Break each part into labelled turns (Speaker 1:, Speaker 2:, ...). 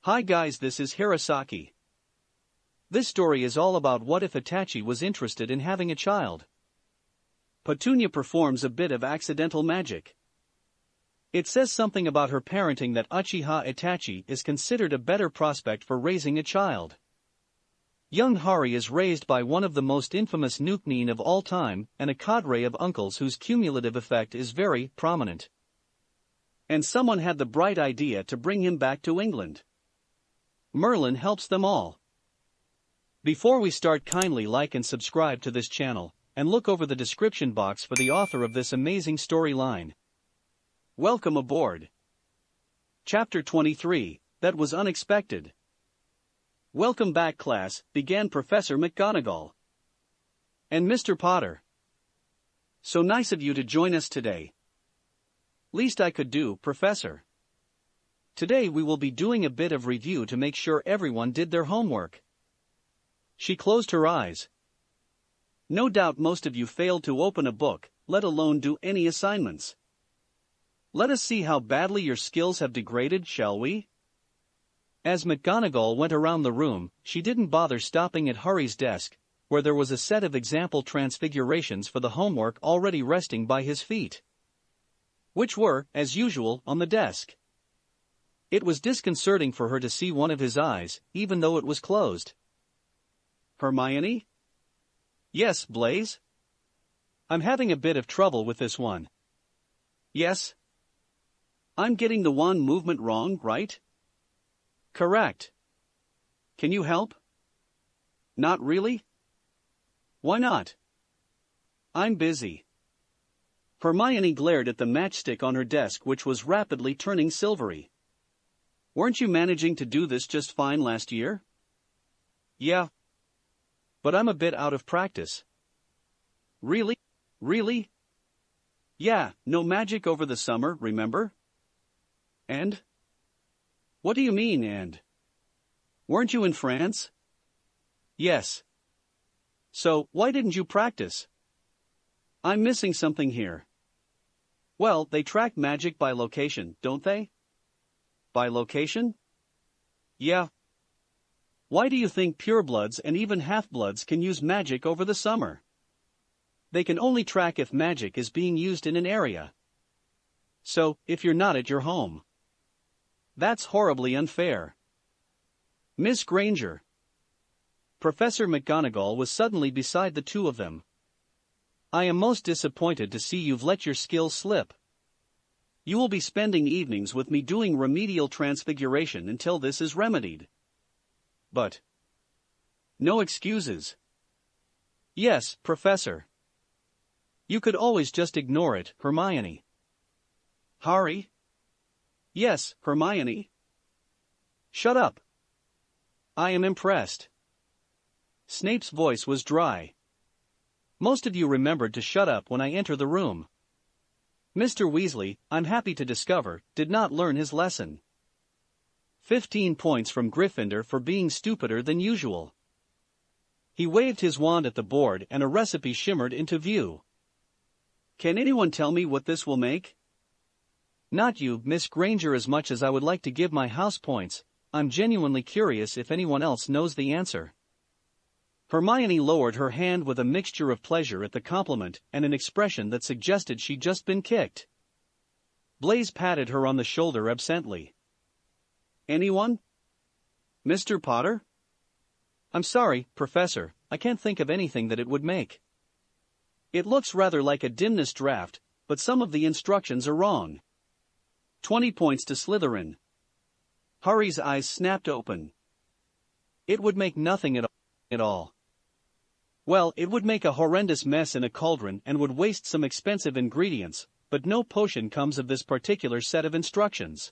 Speaker 1: Hi guys, this is Hirosaki. This story is all about what if Itachi was interested in having a child. Petunia performs a bit of accidental magic. It says something about her parenting that Uchiha Itachi is considered a better prospect for raising a child. Young Hari is raised by one of the most infamous nukenin of all time and a cadre of uncles whose cumulative effect is very prominent. And someone had the bright idea to bring him back to England. Merlin helps them all. Before we start, kindly like and subscribe to this channel, and look over the description box for the author of this amazing storyline. Welcome aboard. Chapter 23, That Was Unexpected. Welcome back, class, began Professor McGonagall. And Mr. Potter. So nice of you to join us today. Least I could do, Professor. Today we will be doing a bit of review to make sure everyone did their homework. She closed her eyes. No doubt most of you failed to open a book, let alone do any assignments. Let us see how badly your skills have degraded, shall we? As McGonagall went around the room, she didn't bother stopping at Harry's desk, where there was a set of example transfigurations for the homework already resting by his feet, which were, as usual, on the desk. It was disconcerting for her to see one of his eyes, even though it was closed. Hermione? Yes, Blaise? I'm having a bit of trouble with this one. Yes? I'm getting the wand movement wrong, right? Correct. Can you help? Not really? Why not? I'm busy. Hermione glared at the matchstick on her desk, which was rapidly turning silvery. Weren't you managing to do this just fine last year? Yeah. But I'm a bit out of practice. Really? Really? Yeah, no magic over the summer, remember? And? What do you mean, and? Weren't you in France? Yes. So, why didn't you practice? I'm missing something here. Well, they track magic by location, don't they? By location? Yeah. Why do you think purebloods and even half-bloods can use magic over the summer? They can only track if magic is being used in an area. So, if you're not at your home. That's horribly unfair. Miss Granger. Professor McGonagall was suddenly beside the two of them. I am most disappointed to see you've let your skills slip. You will be spending evenings with me doing remedial transfiguration until this is remedied. But no excuses. Yes, Professor. You could always just ignore it, Hermione. Harry? Yes, Hermione. Shut up. I am impressed. Snape's voice was dry. Most of you remembered to shut up when I enter the room. Mr. Weasley, I'm happy to discover, did not learn his lesson. 15 points from Gryffindor for being stupider than usual. He waved his wand at the board and a recipe shimmered into view. Can anyone tell me what this will make? Not you, Miss Granger, as much as I would like to give my house points. I'm genuinely curious if anyone else knows the answer. Hermione lowered her hand with a mixture of pleasure at the compliment and an expression that suggested she'd just been kicked. Blaise patted her on the shoulder absently. Anyone? Mr. Potter? I'm sorry, Professor, I can't think of anything that it would make. It looks rather like a dimness draft, but some of the instructions are wrong. 20 points to Slytherin. Harry's eyes snapped open. It would make nothing at all. Well, it would make a horrendous mess in a cauldron and would waste some expensive ingredients, but no potion comes of this particular set of instructions.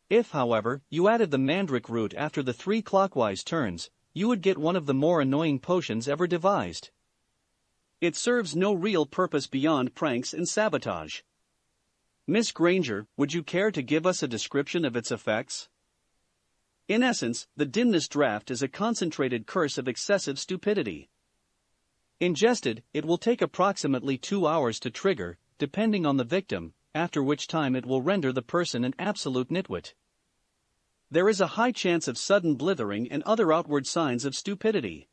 Speaker 1: If, however, you added the mandrake root after the 3 clockwise turns, you would get one of the more annoying potions ever devised. It serves no real purpose beyond pranks and sabotage. Miss Granger, would you care to give us a description of its effects? In essence, the dimness draft is a concentrated curse of excessive stupidity. Ingested, it will take approximately 2 hours to trigger, depending on the victim, after which time it will render the person an absolute nitwit. there is a high chance of sudden blithering and other outward signs of stupidity.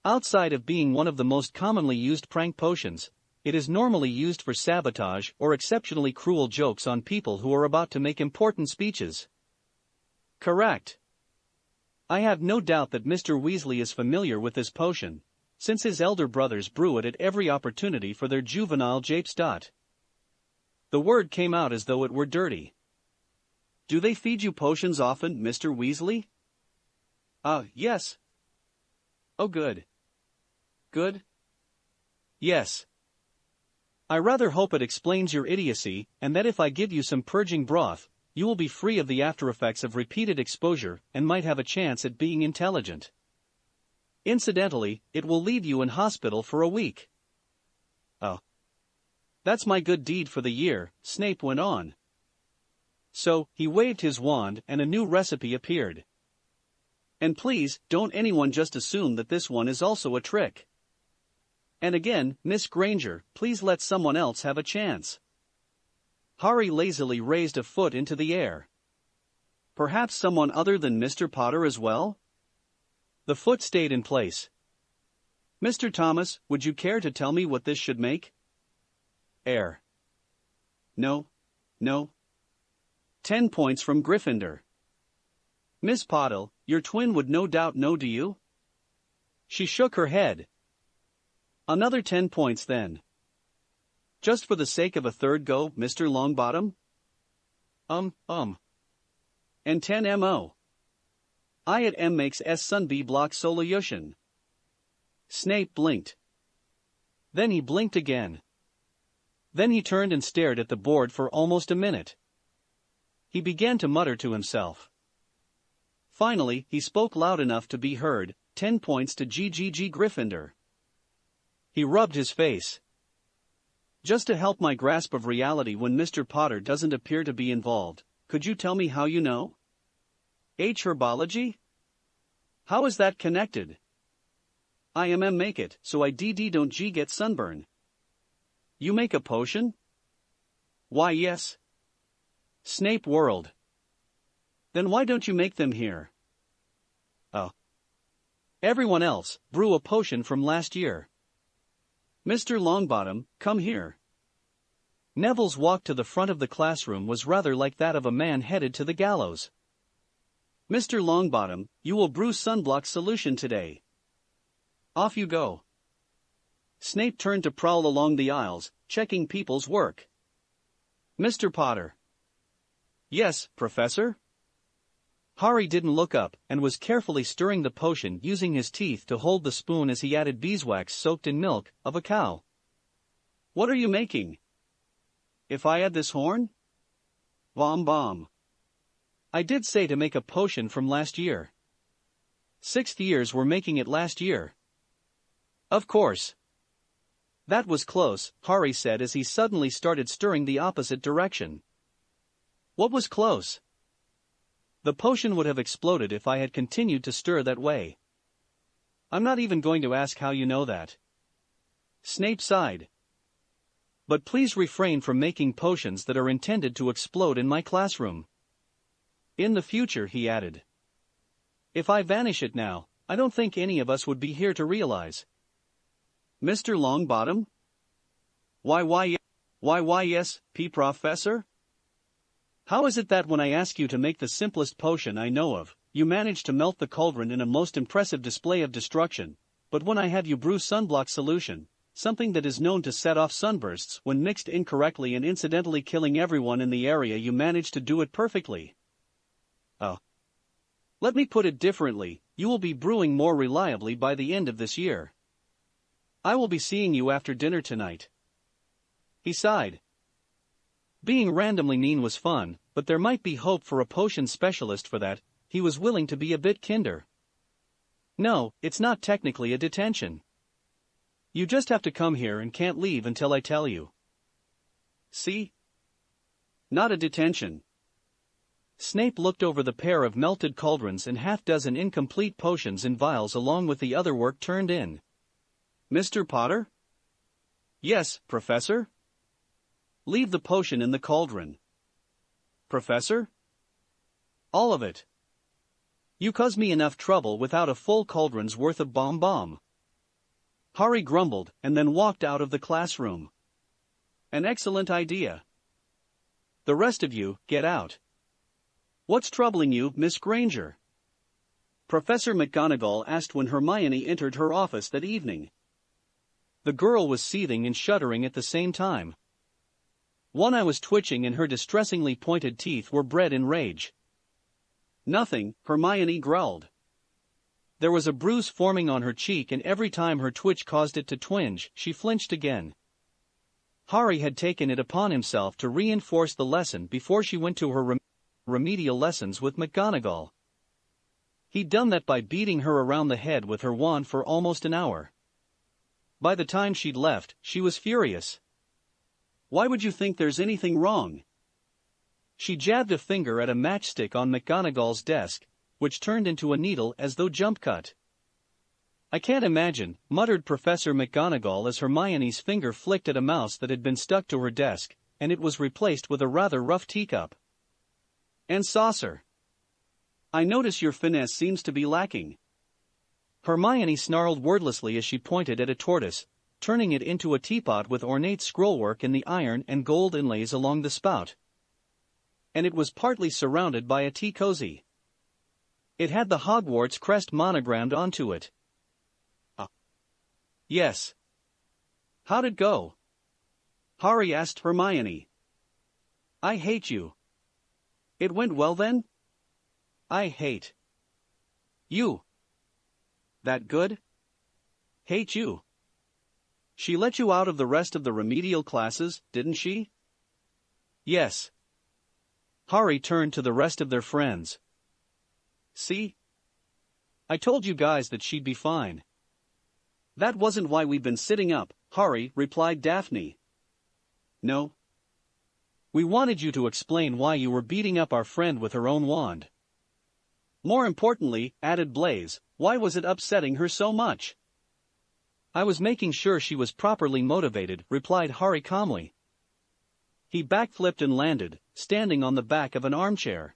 Speaker 1: Outside of being one of the most commonly used prank potions, it is normally used for sabotage or exceptionally cruel jokes on people who are about to make important speeches. Correct. I have no doubt that Mr. Weasley is familiar with this potion, since his elder brothers brew it at every opportunity for their juvenile japes. The word came out as though it were dirty. Do they feed you potions often, Mr. Weasley? Yes. Oh, good. Good? Yes. I rather hope it explains your idiocy, and that if I give you some purging broth, you will be free of the after-effects of repeated exposure and might have a chance at being intelligent. Incidentally, it will leave you in hospital for a week. Oh. That's my good deed for the year, Snape went on. So, he waved his wand and a new recipe appeared. And please, don't anyone just assume that this one is also a trick. And again, Miss Granger, please let someone else have a chance. Harry lazily raised a foot into the air. Perhaps someone other than Mr. Potter as well? The foot stayed in place. Mr. Thomas, would you care to tell me what this should make? Air. No. 10 points from Gryffindor. Miss Potter, your twin would no doubt know, do you? She shook her head. Another 10 points then. Just for the sake of a third go, Mr. Longbottom? And 10 mo. I at M makes S sun B block solution. Snape blinked. Then he blinked again. Then he turned and stared at the board for almost a minute. He began to mutter to himself. Finally, he spoke loud enough to be heard, 10 points to GGG Gryffindor. He rubbed his face. Just to help my grasp of reality when Mr. Potter doesn't appear to be involved, could you tell me how you know? H. Herbology? How is that connected? I am make it, so I don't G get sunburn. You make a potion? Why yes. Snape whirled. Then why don't you make them here? Oh. Everyone else, brew a potion from last year. Mr. Longbottom, come here. Neville's walk to the front of the classroom was rather like that of a man headed to the gallows. Mr. Longbottom, you will brew sunblock solution today. Off you go. Snape turned to prowl along the aisles, checking people's work. Mr. Potter. Yes, Professor? Harry didn't look up and was carefully stirring the potion using his teeth to hold the spoon as he added beeswax soaked in milk of a cow. What are you making? If I add this horn? Bomb. I did say to make a potion from last year. 6th years were making it last year. Of course. That was close, Harry said as he suddenly started stirring the opposite direction. What was close? The potion would have exploded if I had continued to stir that way. I'm not even going to ask how you know that. Snape sighed. But please refrain from making potions that are intended to explode in my classroom. In the future, he added. If I vanish it now, I don't think any of us would be here to realize. Mr. Longbottom? Why yes, Professor? How is it that when I ask you to make the simplest potion I know of, you manage to melt the cauldron in a most impressive display of destruction, but when I have you brew sunblock solution, something that is known to set off sunbursts when mixed incorrectly and incidentally killing everyone in the area, you manage to do it perfectly? Oh. Let me put it differently, you will be brewing more reliably by the end of this year. I will be seeing you after dinner tonight. He sighed. Being randomly mean was fun, but there might be hope for a potion specialist for that. He was willing to be a bit kinder. No, it's not technically a detention. You just have to come here and can't leave until I tell you. See? Not a detention. Snape looked over the pair of melted cauldrons and half-dozen incomplete potions in vials along with the other work turned in. Mr. Potter? Yes, Professor? Leave the potion in the cauldron. Professor? All of it. You cause me enough trouble without a full cauldron's worth of bomb. Harry grumbled and then walked out of the classroom. An excellent idea. The rest of you, get out. What's troubling you, Miss Granger? Professor McGonagall asked when Hermione entered her office that evening. The girl was seething and shuddering at the same time. One eye was twitching and her distressingly pointed teeth were bred in rage. Nothing, Hermione growled. There was a bruise forming on her cheek and every time her twitch caused it to twinge, she flinched again. Harry had taken it upon himself to reinforce the lesson before she went to her remedial lessons with McGonagall. He'd done that by beating her around the head with her wand for almost an hour. By the time she'd left, she was furious. Why would you think there's anything wrong? She jabbed a finger at a matchstick on McGonagall's desk, which turned into a needle as though jump cut. I can't imagine, muttered Professor McGonagall as Hermione's finger flicked at a mouse that had been stuck to her desk, and it was replaced with a rather rough teacup. And saucer. I notice your finesse seems to be lacking. Hermione snarled wordlessly as she pointed at a tortoise, turning it into a teapot with ornate scrollwork in the iron and gold inlays along the spout. And it was partly surrounded by a tea cozy. It had the Hogwarts crest monogrammed onto it. Yes. How'd it go? Harry asked Hermione. I hate you. It went well then? I hate you. That good? Hate you. She let you out of the rest of the remedial classes, didn't she? Yes. Harry turned to the rest of their friends. See? I told you guys that she'd be fine. That wasn't why we've been sitting up, Harry, replied Daphne. No. We wanted you to explain why you were beating up our friend with her own wand. More importantly, added Blaise, why was it upsetting her so much? I was making sure she was properly motivated, replied Harry calmly. He backflipped and landed, standing on the back of an armchair.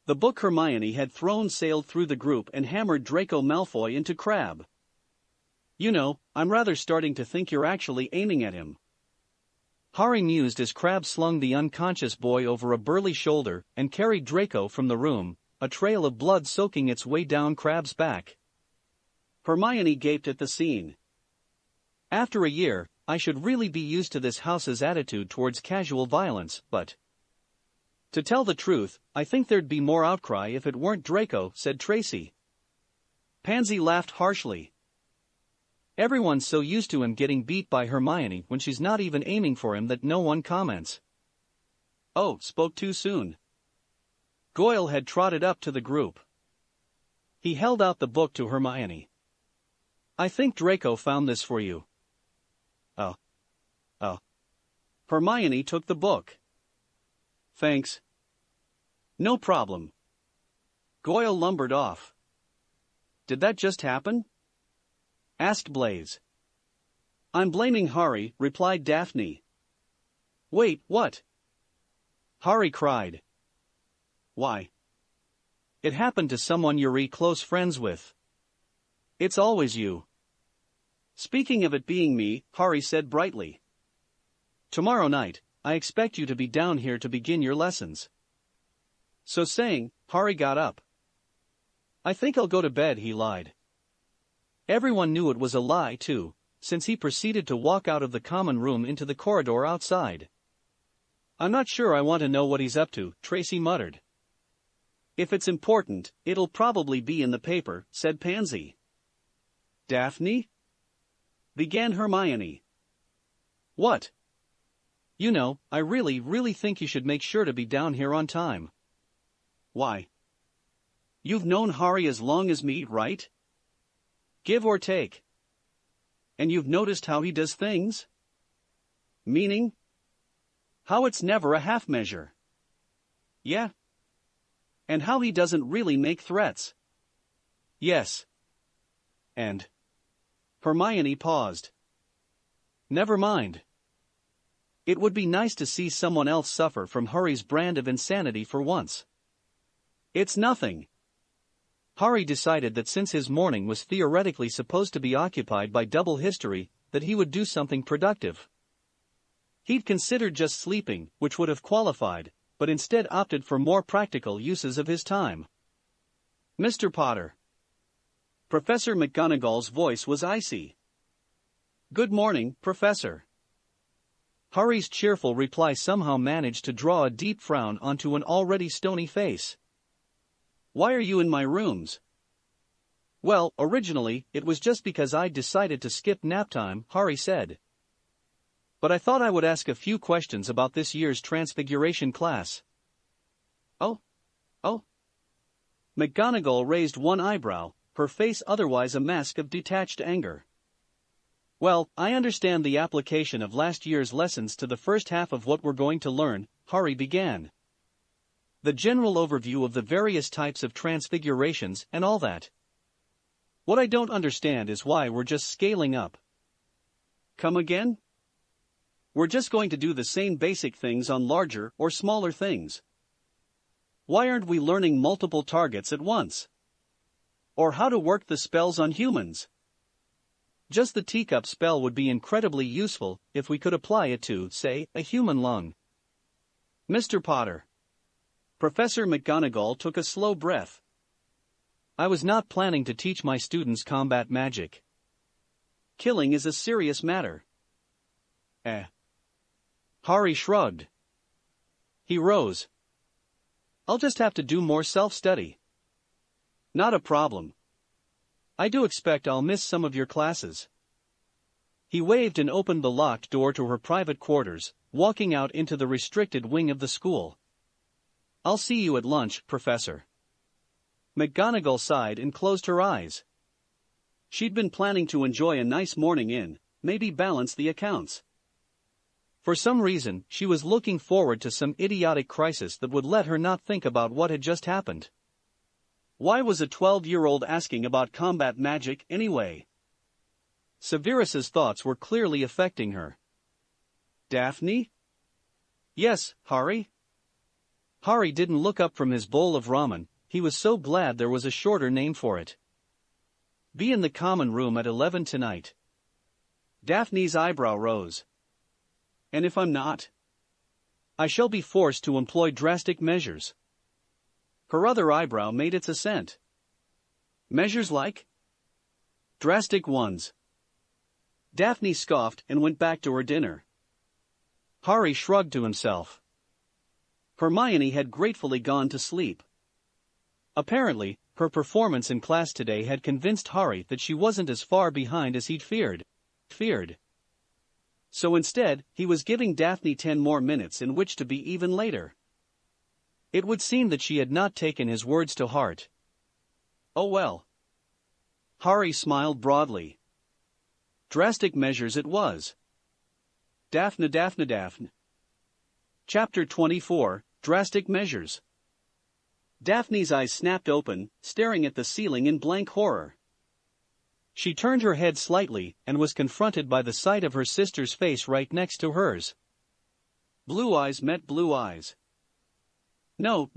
Speaker 1: The book Hermione had thrown sailed through the group and hammered Draco Malfoy into Crabbe. You know, I'm rather starting to think you're actually aiming at him. Harry mused as Crabbe slung the unconscious boy over a burly shoulder and carried Draco from the room, a trail of blood soaking its way down Crabbe's back. Hermione gaped at the scene. After a year, I should really be used to this house's attitude towards casual violence, but... To tell the truth, I think there'd be more outcry if it weren't Draco, said Tracy. Pansy laughed harshly. Everyone's so used to him getting beat by Hermione when she's not even aiming for him that no one comments. Oh, spoke too soon. Goyle had trotted up to the group. He held out the book to Hermione. I think Draco found this for you. Oh. Hermione took the book. Thanks. No problem. Goyle lumbered off. Did that just happen? Asked Blaise. I'm blaming Harry, replied Daphne. Wait, what? Harry cried. Why? It happened to someone you're close friends with. It's always you. Speaking of it being me, Harry said brightly. Tomorrow night, I expect you to be down here to begin your lessons. So saying, Harry got up. I think I'll go to bed, he lied. Everyone knew it was a lie, too, since he proceeded to walk out of the common room into the corridor outside. I'm not sure I want to know what he's up to, Tracy muttered. If it's important, it'll probably be in the paper, said Pansy. Daphne? Began Hermione. What? You know, I really think you should make sure to be down here on time. Why? You've known Harry as long as me, right? Give or take. And you've noticed how he does things? Meaning? How it's never a half measure. Yeah. And how he doesn't really make threats. Yes. And... Hermione paused. Never mind. It would be nice to see someone else suffer from Harry's brand of insanity for once. It's nothing. Harry decided that since his morning was theoretically supposed to be occupied by double history, that he would do something productive. He'd considered just sleeping, which would have qualified, but instead opted for more practical uses of his time. Mr. Potter. Professor McGonagall's voice was icy. Good morning, Professor. Harry's cheerful reply somehow managed to draw a deep frown onto an already stony face. Why are you in my rooms? Well, originally, it was just because I'd decided to skip nap time, Harry said. But I thought I would ask a few questions about this year's Transfiguration class. Oh? McGonagall raised one eyebrow, her face otherwise a mask of detached anger. Well, I understand the application of last year's lessons to the first half of what we're going to learn, Harry began. The general overview of the various types of transfigurations and all that. What I don't understand is why we're just scaling up. Come again? We're just going to do the same basic things on larger or smaller things. Why aren't we learning multiple targets at once? Or how to work the spells on humans? Just the teacup spell would be incredibly useful if we could apply it to, say, a human lung. Mr. Potter. Professor McGonagall took a slow breath. I was not planning to teach my students combat magic. Killing is a serious matter. Harry shrugged. He rose. I'll just have to do more self-study. Not a problem. I do expect I'll miss some of your classes. He waved and opened the locked door to her private quarters, walking out into the restricted wing of the school. I'll see you at lunch, Professor. McGonagall sighed and closed her eyes. She'd been planning to enjoy a nice morning in, maybe balance the accounts. For some reason, she was looking forward to some idiotic crisis that would let her not think about what had just happened. Why was a 12-year-old asking about combat magic anyway? Severus's thoughts were clearly affecting her. Daphne? Yes, Harry? Harry didn't look up from his bowl of ramen, he was so glad there was a shorter name for it. Be in the common room at 11 tonight. Daphne's eyebrow rose. And if I'm not? I shall be forced to employ drastic measures. Her other eyebrow made its ascent. Measures like? Drastic ones. Daphne scoffed and went back to her dinner. Harry shrugged to himself. Hermione had gratefully gone to sleep. Apparently, her performance in class today had convinced Harry that she wasn't as far behind as he'd feared. So instead, he was giving Daphne 10 more minutes in which to be even later. It would seem that she had not taken his words to heart. Oh well. Harry smiled broadly. Drastic measures it was. Daphne. Chapter 24, Drastic Measures. Daphne's eyes snapped open, staring at the ceiling in blank horror. She turned her head slightly and was confronted by the sight of her sister's face right next to hers. Blue eyes met blue eyes. No.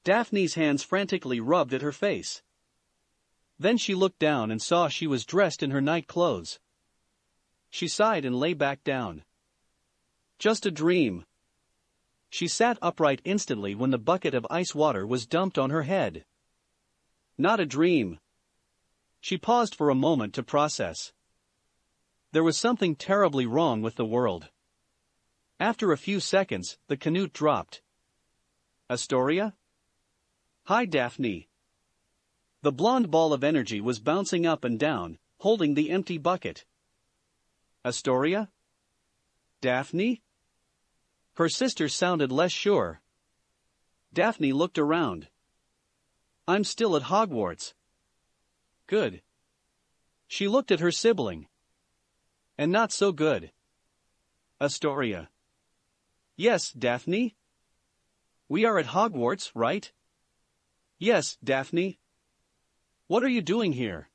Speaker 1: Daphne's hands frantically rubbed at her face. Then she looked down and saw she was dressed in her night clothes. She sighed and lay back down. Just a dream. She sat upright instantly when the bucket of ice water was dumped on her head. Not a dream. She paused for a moment to process. There was something terribly wrong with the world. After a few seconds, the canute dropped. Astoria? Hi, Daphne. The blonde ball of energy was bouncing up and down, holding the empty bucket. Astoria? Daphne? Her sister sounded less sure. Daphne looked around. I'm still at Hogwarts. Good. She looked at her sibling. And not so good. Astoria. Yes, Daphne? We are at Hogwarts, right? Yes, Daphne. What are you doing here?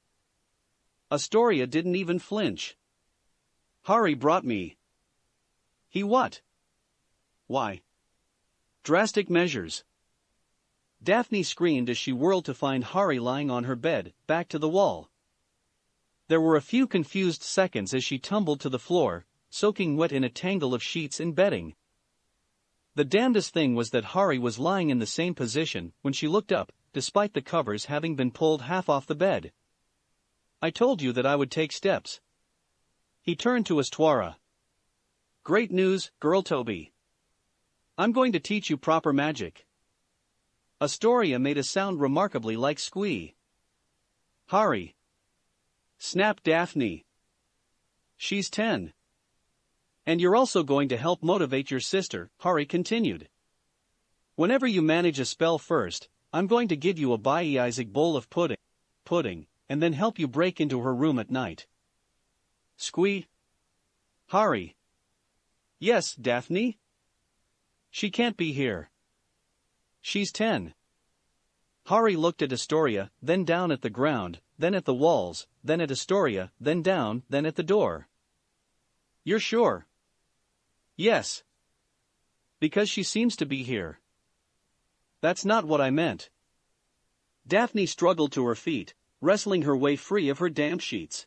Speaker 1: Astoria didn't even flinch. Harry brought me. He what? Why? Drastic measures. Daphne screamed as she whirled to find Harry lying on her bed, back to the wall. There were a few confused seconds as she tumbled to the floor, soaking wet in a tangle of sheets and bedding. The damnedest thing was that Harry was lying in the same position when she looked up, despite the covers having been pulled half off the bed. "I told you that I would take steps." He turned to Astwara. "Great news, girl Toby. I'm going to teach you proper magic." Astoria made a sound remarkably like squee. "Harry!" snapped Daphne. "She's 10. And you're also going to help motivate your sister," Harry continued. "Whenever you manage a spell first, I'm going to give you a Isaac bowl of pudding, and then help you break into her room at night." Squee. "Harry." "Yes, Daphne?" "She can't be here. She's 10. Harry looked at Astoria, then down at the ground, then at the walls, then at Astoria, then down, then at the door. "You're sure?" "Yes. Because she seems to be here." "That's not what I meant." Daphne struggled to her feet, wrestling her way free of her damp sheets.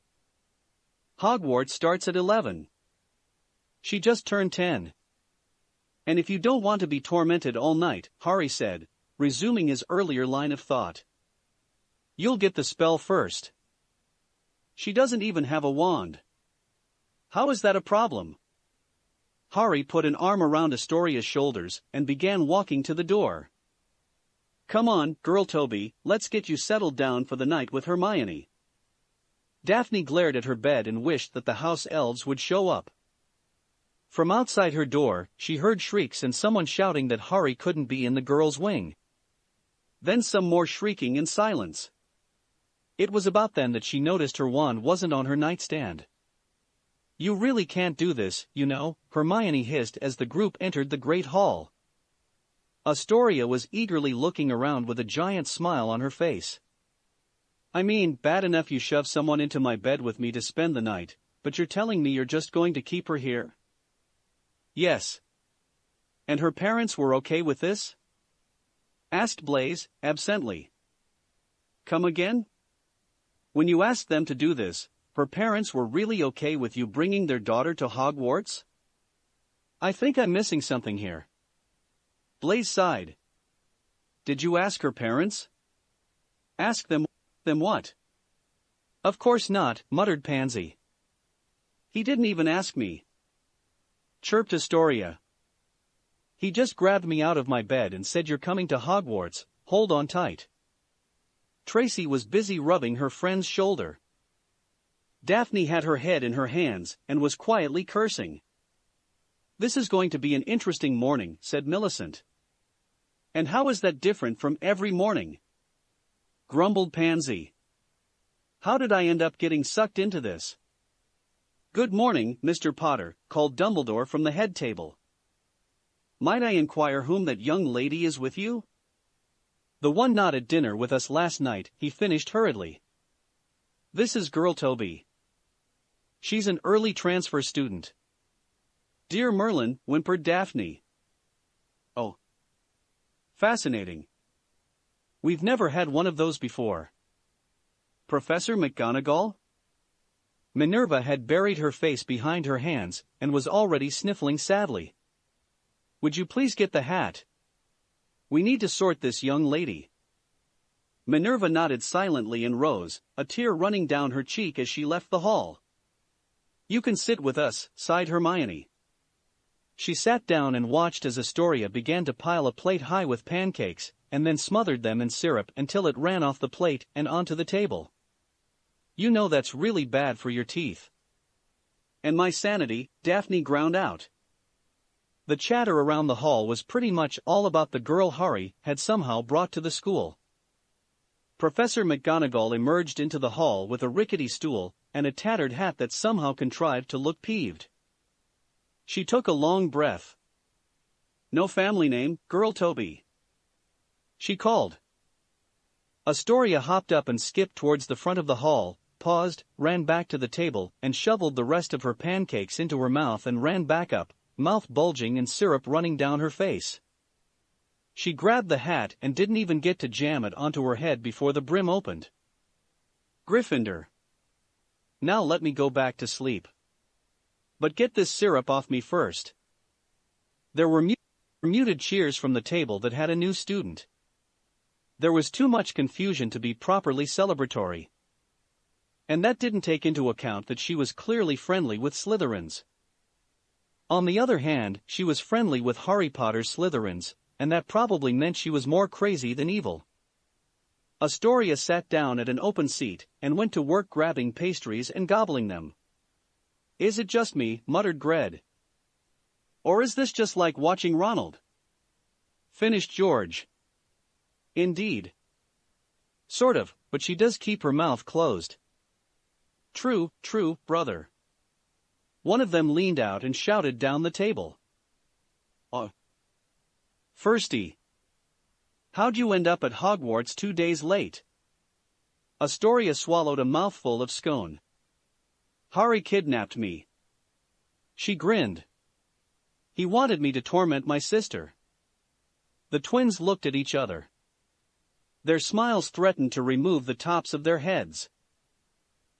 Speaker 1: "Hogwarts starts at 11. She just turned 10. And if you don't want to be tormented all night," Harry said, resuming his earlier line of thought, "you'll get the spell first. She doesn't even have a wand." "How is that a problem?" Harry put an arm around Astoria's shoulders and began walking to the door. "Come on, girl Toby, let's get you settled down for the night with Hermione." Daphne glared at her bed and wished that the house elves would show up. From outside her door, she heard shrieks and someone shouting that Harry couldn't be in the girls' wing. Then some more shrieking and silence. It was about then that she noticed her wand wasn't on her nightstand. "You really can't do this, you know," Hermione hissed as the group entered the Great Hall. Astoria was eagerly looking around with a giant smile on her face. "I mean, bad enough you shove someone into my bed with me to spend the night, but you're telling me you're just going to keep her here?" "Yes." "And her parents were okay with this?" asked Blaise, absently. "Come again?" "When you asked them to do this, her parents were really okay with you bringing their daughter to Hogwarts?" "I think I'm missing something here." Blaise sighed. "Did you ask her parents?" "Ask them what?" "Of course not," muttered Pansy. "He didn't even ask me," chirped Astoria. "He just grabbed me out of my bed and said, 'You're coming to Hogwarts, hold on tight.'" Tracy was busy rubbing her friend's shoulder. Daphne had her head in her hands and was quietly cursing. "This is going to be an interesting morning," said Millicent. "And how is that different from every morning?" grumbled Pansy. "How did I end up getting sucked into this?" "Good morning, Mr. Potter," called Dumbledore from the head table. "Might I inquire whom that young lady is with you?" "The one not at dinner with us last night," he finished hurriedly. "This is girl Toby. She's an early transfer student." "Dear Merlin," whimpered Daphne. "Oh. Fascinating. We've never had one of those before." "Professor McGonagall?" Minerva had buried her face behind her hands and was already sniffling sadly. "Would you please get the hat? We need to sort this young lady." Minerva nodded silently and rose, a tear running down her cheek as she left the hall. "You can sit with us," sighed Hermione. She sat down and watched as Astoria began to pile a plate high with pancakes, and then smothered them in syrup until it ran off the plate and onto the table. "You know that's really bad for your teeth." "And my sanity," Daphne ground out. The chatter around the hall was pretty much all about the girl Harry had somehow brought to the school. Professor McGonagall emerged into the hall with a rickety stool and a tattered hat that somehow contrived to look peeved. She took a long breath. "No family name, girl Toby," she called. Astoria hopped up and skipped towards the front of the hall, paused, ran back to the table, and shoveled the rest of her pancakes into her mouth and ran back up, mouth bulging and syrup running down her face. She grabbed the hat and didn't even get to jam it onto her head before the brim opened. Gryffindor. Now let me go back to sleep. But get this syrup off me first. There were muted cheers from the table that had a new student. There was too much confusion to be properly celebratory. And that didn't take into account that she was clearly friendly with Slytherins. On the other hand, she was friendly with Harry Potter's Slytherins, and that probably meant she was more crazy than evil. Astoria sat down at an open seat and went to work grabbing pastries and gobbling them. Is it just me, muttered Gred. Or is this just like watching Ronald? Finished George. Indeed. Sort of, but she does keep her mouth closed. True, brother. One of them leaned out and shouted down the table. Firsty. How'd you end up at Hogwarts 2 days late? Astoria swallowed a mouthful of scone. Harry kidnapped me. She grinned. He wanted me to torment my sister. The twins looked at each other. Their smiles threatened to remove the tops of their heads.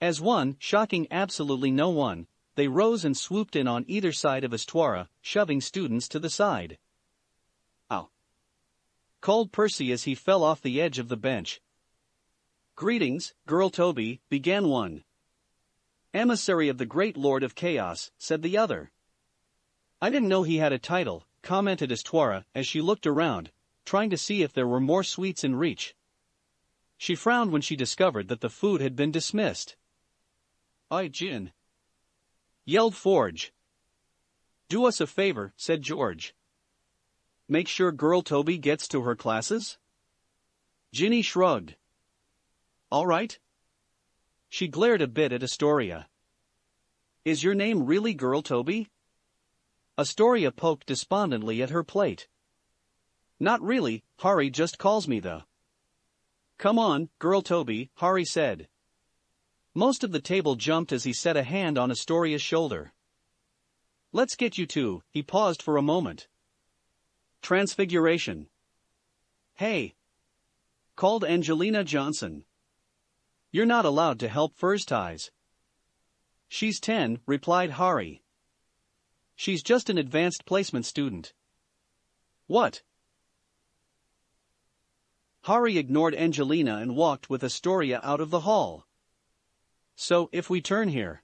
Speaker 1: As one, shocking absolutely no one, they rose and swooped in on either side of Astoria, shoving students to the side. Ow! Called Percy as he fell off the edge of the bench. Greetings, Girl Toby, began one. Emissary of the Great Lord of Chaos, said the other. I didn't know he had a title, commented Astoria as she looked around, trying to see if there were more sweets in reach. She frowned when she discovered that the food had been dismissed. "Aye, Gin," yelled Forge. "Do us a favor," said George. "Make sure Girl Toby gets to her classes?" Ginny shrugged. "All right." She glared a bit at Astoria. "Is your name really Girl Toby?" Astoria poked despondently at her plate. "Not really, Harry just calls me the." "Come on, Girl Toby," Harry said. Most of the table jumped as he set a hand on Astoria's shoulder. "Let's get you two," he paused for a moment. Transfiguration. "Hey!" called Angelina Johnson. "You're not allowed to help First Ties." "She's 10, replied Harry. "She's just an advanced placement student." "What?" Harry ignored Angelina and walked with Astoria out of the hall. "So, if we turn here."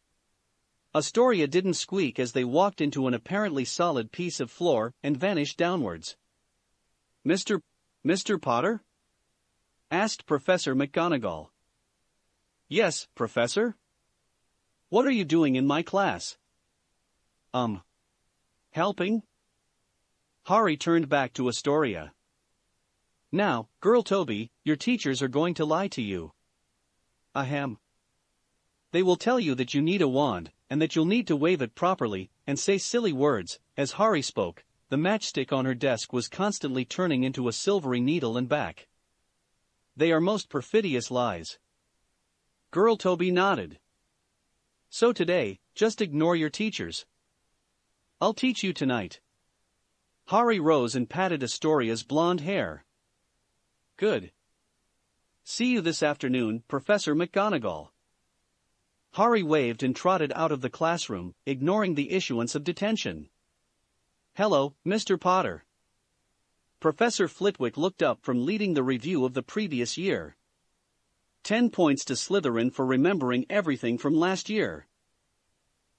Speaker 1: Astoria didn't squeak as they walked into an apparently solid piece of floor and vanished downwards. Mr. Potter?" asked Professor McGonagall. "Yes, Professor? What are you doing in my class?" Helping?" Harry turned back to Astoria. "Now, Girl Toby, your teachers are going to lie to you." "Ahem. They will tell you that you need a wand, and that you'll need to wave it properly, and say silly words." As Harry spoke, the matchstick on her desk was constantly turning into a silvery needle and back. "They are most perfidious lies." Girl Toby nodded. "So today, just ignore your teachers. I'll teach you tonight." Harry rose and patted Astoria's blonde hair. "Good. See you this afternoon, Professor McGonagall." Harry waved and trotted out of the classroom, ignoring the issuance of detention. "Hello, Mr. Potter." Professor Flitwick looked up from leading the review of the previous year. 10 points to Slytherin for remembering everything from last year.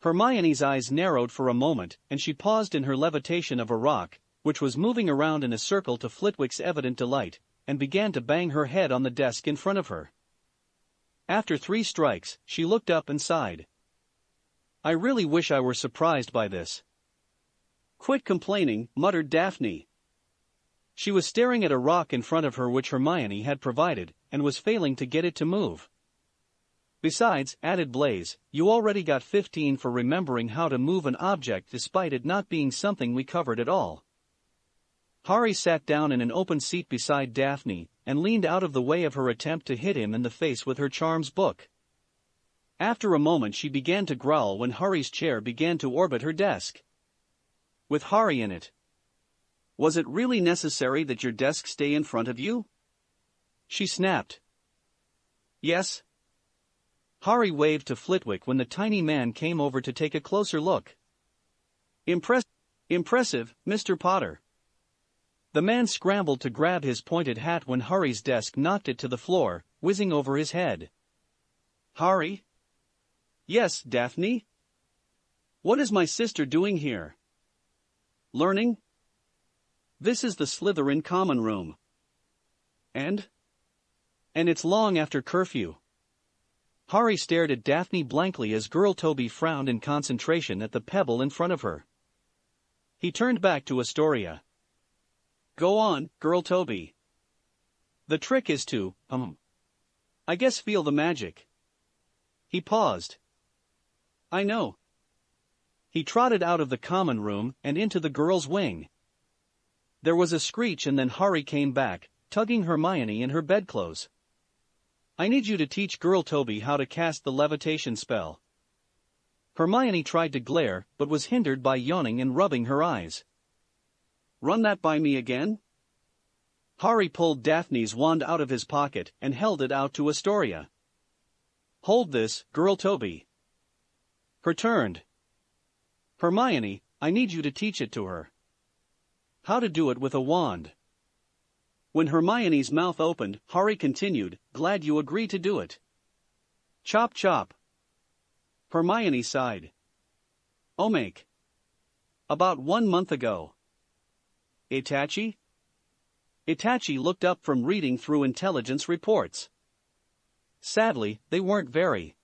Speaker 1: Hermione's eyes narrowed for a moment, and she paused in her levitation of a rock, which was moving around in a circle to Flitwick's evident delight, and began to bang her head on the desk in front of her. After 3 strikes, she looked up and sighed. "I really wish I were surprised by this." "Quit complaining," muttered Daphne. She was staring at a rock in front of her which Hermione had provided, and was failing to get it to move. "Besides," added Blaise, "you already got 15 for remembering how to move an object despite it not being something we covered at all." Harry sat down in an open seat beside Daphne, and leaned out of the way of her attempt to hit him in the face with her charms book. After a moment she began to growl when Harry's chair began to orbit her desk. With Harry in it. Was it really necessary that your desk stay in front of you? She snapped. Yes. Harry waved to Flitwick when the tiny man came over to take a closer look. Impressive, Mr. Potter. The man scrambled to grab his pointed hat when Harry's desk knocked it to the floor, whizzing over his head. Harry? Yes, Daphne? What is my sister doing here? Learning? This is the Slytherin common room. And it's long after curfew. Harry stared at Daphne blankly as Girl Toby frowned in concentration at the pebble in front of her. He turned back to Astoria. Go on, Girl Toby. The trick is to, I guess feel the magic. He paused. I know. He trotted out of the common room and into the girls' wing. There was a screech and then Harry came back, tugging Hermione in her bedclothes. I need you to teach Girl Toby how to cast the levitation spell. Hermione tried to glare, but was hindered by yawning and rubbing her eyes. Run that by me again? Harry pulled Daphne's wand out of his pocket and held it out to Astoria. Hold this, Girl Toby. Her turned. Hermione, I need you to teach it to her. How to do it with a wand. When Hermione's mouth opened, Harry continued, glad you agreed to do it. Chop chop. Hermione sighed. Make. About 1 month ago. Itachi? Itachi looked up from reading through intelligence reports. Sadly, they weren't very.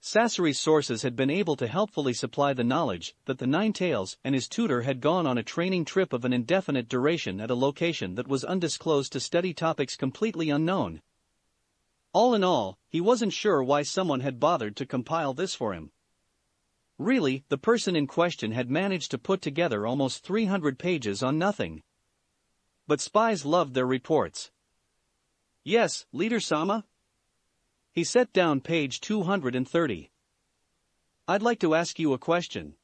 Speaker 1: Sasori's sources had been able to helpfully supply the knowledge that the Ninetales and his tutor had gone on a training trip of an indefinite duration at a location that was undisclosed to study topics completely unknown. All in all, he wasn't sure why someone had bothered to compile this for him. Really, the person in question had managed to put together almost 300 pages on nothing. But spies loved their reports. Yes, Leader-sama? He set down page 230. I'd like to ask you a question.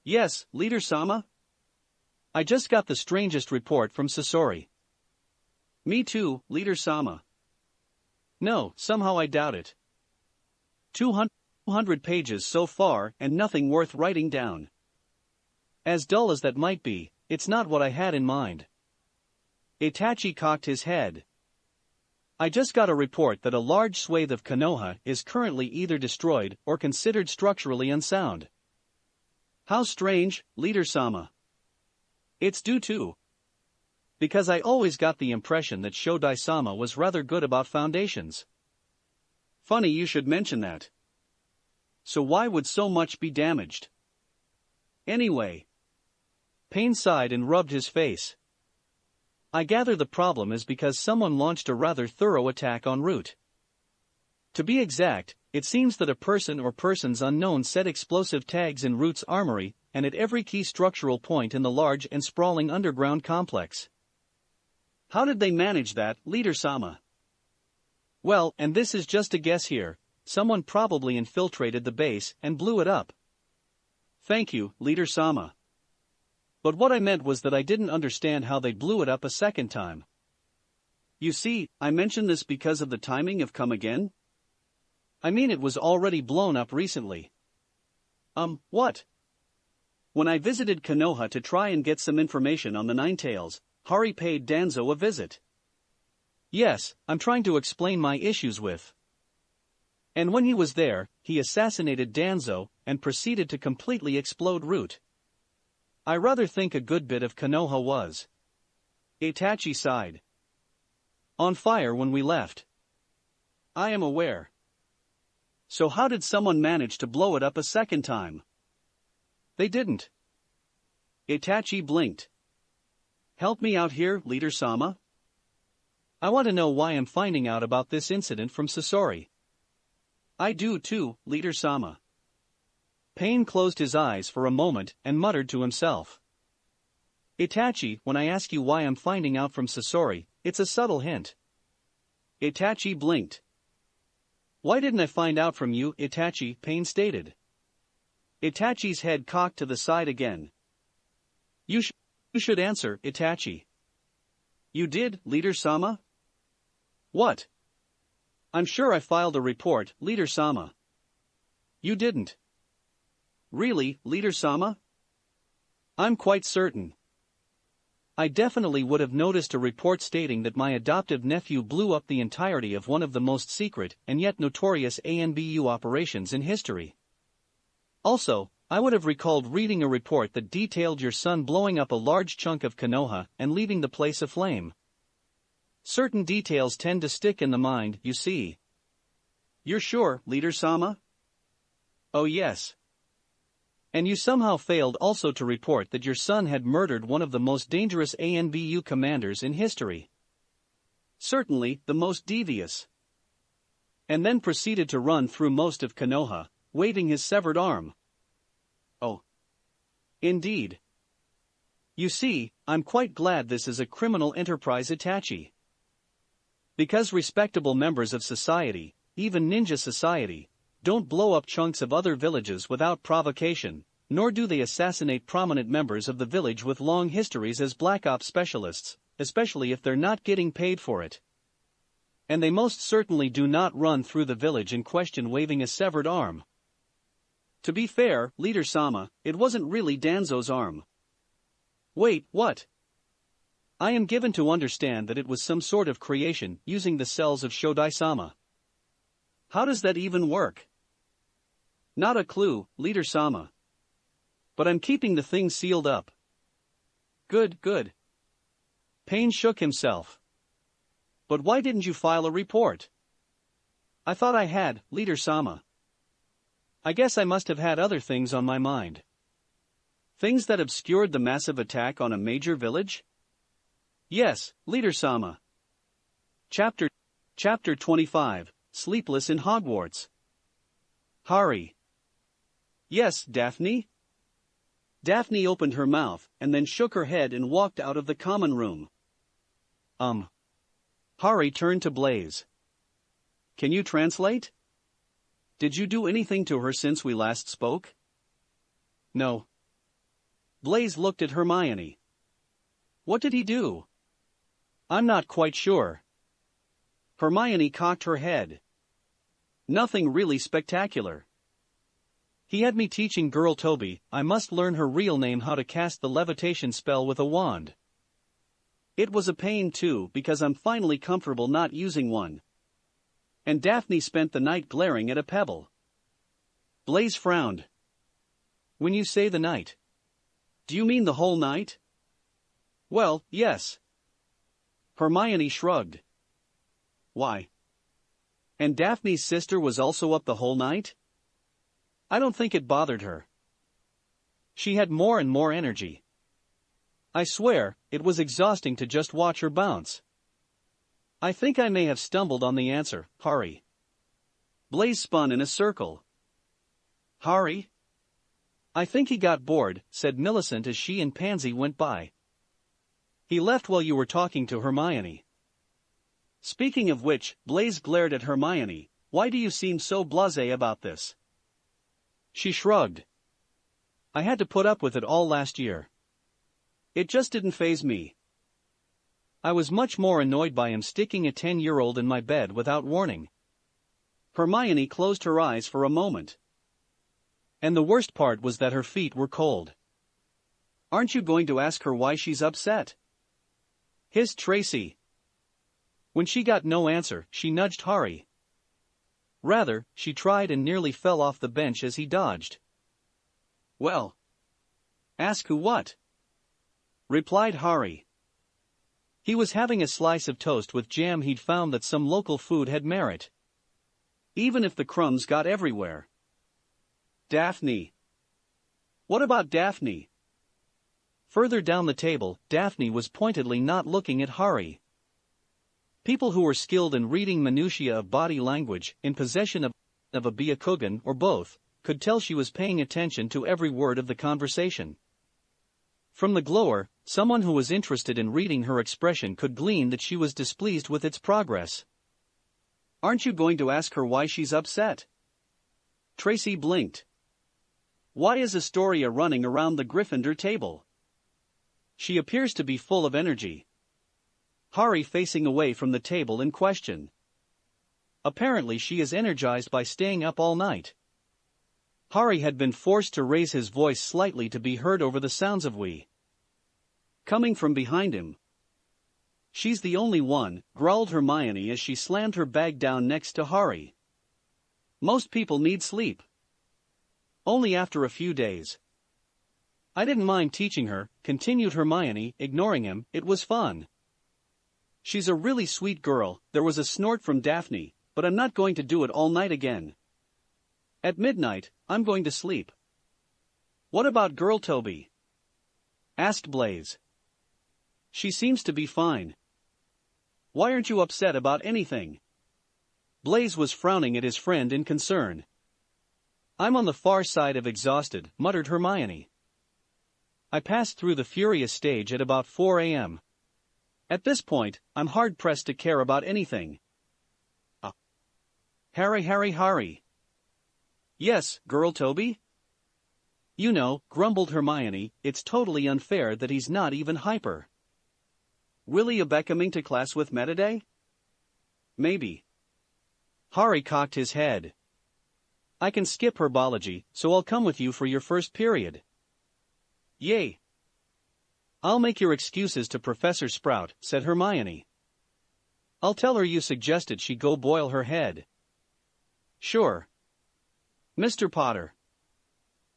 Speaker 1: Yes, Leader-sama? I just got the strangest report from Sasori. Me too, Leader-sama. No, somehow I doubt it. 200 pages so far and nothing worth writing down. As dull as that might be, it's not what I had in mind. Itachi cocked his head. I just got a report that a large swathe of Konoha is currently either destroyed or considered structurally unsound. How strange, Leader-sama. It's due to. Because I always got the impression that Shodai-sama was rather good about foundations. Funny you should mention that. So why would so much be damaged? Anyway. Pain sighed and rubbed his face. I gather the problem is because someone launched a rather thorough attack en route. To be exact, it seems that a person or persons unknown set explosive tags in Route's armory and at every key structural point in the large and sprawling underground complex. How did they manage that, Leader-sama? Well, and this is just a guess here, someone probably infiltrated the base and blew it up. Thank you, Leader-sama. But what I meant was that I didn't understand how they blew it up a second time. You see, I mention this because of the timing of Come Again? I mean it was already blown up recently. What? When I visited Konoha to try and get some information on the Ninetales, Harry paid Danzo a visit. Yes, I'm trying to explain my issues with. And when he was there, he assassinated Danzo and proceeded to completely explode Route. I rather think a good bit of Konoha was. Itachi sighed. On fire when we left. I am aware. So how did someone manage to blow it up a second time? They didn't. Itachi blinked. Help me out here, Leader-sama. I want to know why I'm finding out about this incident from Sasori. I do too, Leader-sama. Pain closed his eyes for a moment and muttered to himself. Itachi, when I ask you why I'm finding out from Sasori, it's a subtle hint. Itachi blinked. Why didn't I find out from you, Itachi? Pain stated. Itachi's head cocked to the side again. You You should answer, Itachi. You did, Leader-sama? What? I'm sure I filed a report, Leader-sama. You didn't. Really, Leader-sama? I'm quite certain. I definitely would have noticed a report stating that my adoptive nephew blew up the entirety of one of the most secret and yet notorious ANBU operations in history. Also, I would have recalled reading a report that detailed your son blowing up a large chunk of Konoha and leaving the place aflame. Certain details tend to stick in the mind, you see. You're sure, Leader-sama? Oh yes. And you somehow failed also to report that your son had murdered one of the most dangerous ANBU commanders in history. Certainly, the most devious. And then proceeded to run through most of Konoha, waving his severed arm. Oh. Indeed. You see, I'm quite glad this is a criminal enterprise, Itachi. Because respectable members of society, even ninja society, don't blow up chunks of other villages without provocation, nor do they assassinate prominent members of the village with long histories as black ops specialists, especially if they're not getting paid for it. And they most certainly do not run through the village in question waving a severed arm. To be fair, Leader-sama, it wasn't really Danzo's arm. Wait, what? I am given to understand that it was some sort of creation using the cells of Shodai-sama. How does that even work? Not a clue, Leader-sama. But I'm keeping the thing sealed up. Good, good. Pain shook himself. But why didn't you file a report? I thought I had, Leader-sama. I guess I must have had other things on my mind. Things that obscured the massive attack on a major village? Yes, Leader-sama. Chapter 25, Sleepless in Hogwarts. Hari. Yes, Daphne? Daphne opened her mouth, and then shook her head and walked out of the common room. Hari turned to Blaze. Can you translate? Did you do anything to her since we last spoke? No. Blaze looked at Hermione. What did he do? I'm not quite sure. Hermione cocked her head. Nothing really spectacular. He had me teaching girl Toby I must learn her real name how to cast the levitation spell with a wand. It was a pain too because I'm finally comfortable not using one. And Daphne spent the night glaring at a pebble. Blaze frowned. When you say the night, do you mean the whole night? Well, yes. Hermione shrugged. Why? And Daphne's sister was also up the whole night? I don't think it bothered her. She had more and more energy. I swear, it was exhausting to just watch her bounce. I think I may have stumbled on the answer, Hari. Blaze spun in a circle. Hari? I think he got bored, said Millicent as she and Pansy went by. He left while you were talking to Hermione. Speaking of which, Blaze glared at Hermione. Why do you seem so blasé about this? She shrugged. I had to put up with it all last year. It just didn't faze me. I was much more annoyed by him sticking a 10-year-old in my bed without warning. Hermione closed her eyes for a moment. And the worst part was that her feet were cold. Aren't you going to ask her why she's upset? Hissed Tracy. When she got no answer, she nudged Hari. Rather, she tried and nearly fell off the bench as he dodged. Well. Ask who what? Replied Hari. He was having a slice of toast with jam. He'd found that some local food had merit. Even if the crumbs got everywhere. Daphne. What about Daphne? Further down the table, Daphne was pointedly not looking at Hari. People who were skilled in reading minutiae of body language, in possession of a Byakugan or both, could tell she was paying attention to every word of the conversation. From the glower, someone who was interested in reading her expression could glean that she was displeased with its progress. Aren't you going to ask her why she's upset? Tracy blinked. Why is Astoria running around the Gryffindor table? She appears to be full of energy. Harry facing away from the table in question. Apparently she is energized by staying up all night. Harry had been forced to raise his voice slightly to be heard over the sounds of "we" coming from behind him. She's the only one, growled Hermione as she slammed her bag down next to Harry. Most people need sleep. Only after a few days. I didn't mind teaching her, continued Hermione, ignoring him, it was fun. She's a really sweet girl, there was a snort from Daphne, but I'm not going to do it all night again. At midnight, I'm going to sleep. What about girl Toby? Asked Blaze. She seems to be fine. Why aren't you upset about anything? Blaze was frowning at his friend in concern. I'm on the far side of exhausted, muttered Hermione. I passed through the furious stage at about 4 a.m. At this point, I'm hard-pressed to care about anything. Harry. Yes, girl Toby? You know, grumbled Hermione, it's totally unfair that he's not even hyper. Will he be coming to class with me today? Maybe. Harry cocked his head. I can skip herbology, so I'll come with you for your first period. Yay. I'll make your excuses to Professor Sprout, said Hermione. I'll tell her you suggested she go boil her head. Sure. Mr. Potter.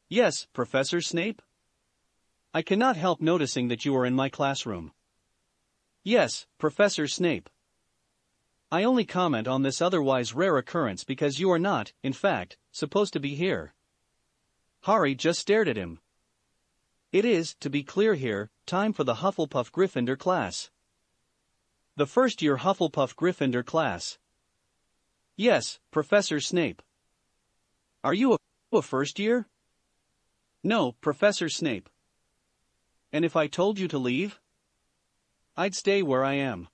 Speaker 1: Yes, Professor Snape? I cannot help noticing that you are in my classroom. Yes, Professor Snape. I only comment on this otherwise rare occurrence because you are not, in fact, supposed to be here. Harry just stared at him. It is, to be clear here, time for the Hufflepuff Gryffindor class. The first-year Hufflepuff Gryffindor class. Yes, Professor Snape. Are you a first year? No, Professor Snape. And if I told you to leave? I'd stay where I am.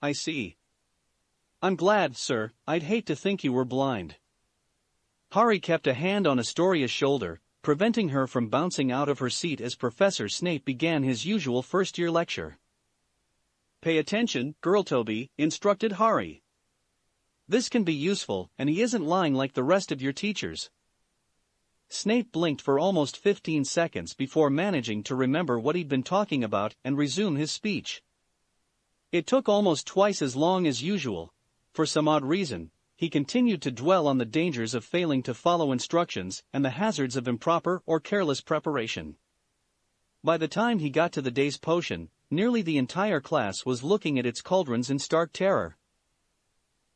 Speaker 1: I see. I'm glad, sir, I'd hate to think you were blind. Harry kept a hand on Astoria's shoulder, preventing her from bouncing out of her seat as Professor Snape began his usual first-year lecture. Pay attention, girl Toby, instructed Harry. This can be useful, and he isn't lying like the rest of your teachers. Snape blinked for almost 15 seconds before managing to remember what he'd been talking about and resume his speech. It took almost twice as long as usual. For some odd reason, he continued to dwell on the dangers of failing to follow instructions and the hazards of improper or careless preparation. By the time he got to the day's potion, nearly the entire class was looking at its cauldrons in stark terror.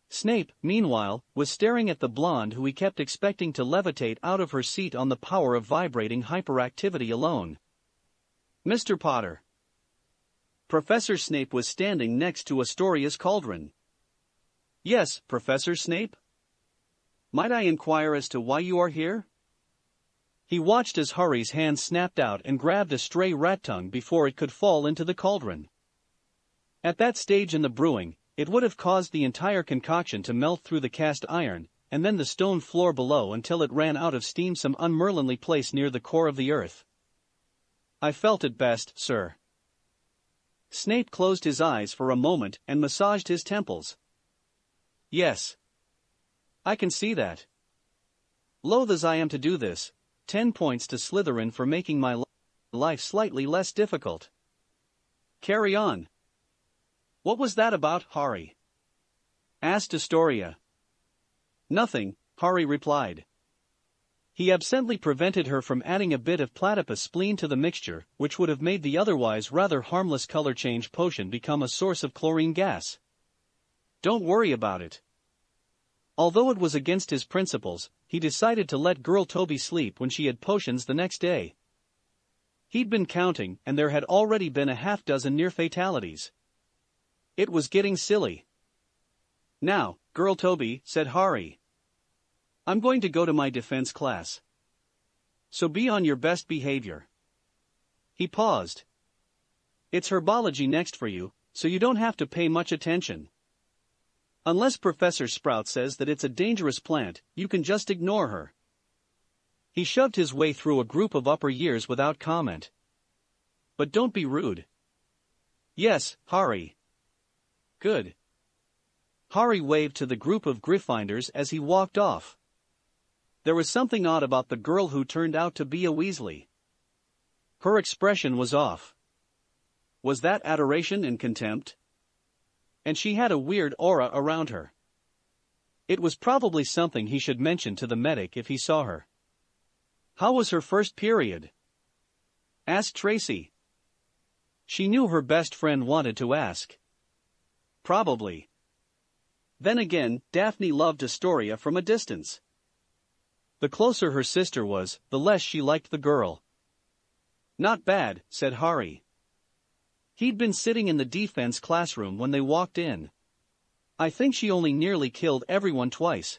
Speaker 1: Snape, meanwhile, was staring at the blonde who he kept expecting to levitate out of her seat on the power of vibrating hyperactivity alone. Mr. Potter. Professor Snape was standing next to Astoria's cauldron. Yes, Professor Snape? Might I inquire as to why you are here? He watched as Harry's hand snapped out and grabbed a stray rat tongue before it could fall into the cauldron. At that stage in the brewing, it would have caused the entire concoction to melt through the cast iron, and then the stone floor below until it ran out of steam some unmerlinly place near the core of the earth. I felt it best, sir. Snape closed his eyes for a moment and massaged his temples. Yes. I can see that. Loath as I am to do this, 10 points to Slytherin for making my life slightly less difficult. Carry on. What was that about, Harry? Asked Astoria. Nothing, Harry replied. He absently prevented her from adding a bit of platypus spleen to the mixture, which would have made the otherwise rather harmless color change potion become a source of chlorine gas. Don't worry about it. Although it was against his principles, he decided to let girl Toby sleep when she had potions the next day. He'd been counting, and there had already been a half-dozen near-fatalities. It was getting silly. Now, girl Toby, said Harry. I'm going to go to my defense class. So be on your best behavior. He paused. It's herbology next for you, so you don't have to pay much attention. Unless Professor Sprout says that it's a dangerous plant, you can just ignore her. He shoved his way through a group of upper years without comment. But don't be rude. Yes, Harry. Good. Harry waved to the group of Gryffindors as he walked off. There was something odd about the girl who turned out to be a Weasley. Her expression was off. Was that adoration and contempt? And she had a weird aura around her. It was probably something he should mention to the medic if he saw her. How was her first period? Asked Tracy. She knew her best friend wanted to ask. Probably. Then again, Daphne loved Astoria from a distance. The closer her sister was, the less she liked the girl. Not bad, said Harry. He'd been sitting in the defense classroom when they walked in. I think she only nearly killed everyone twice.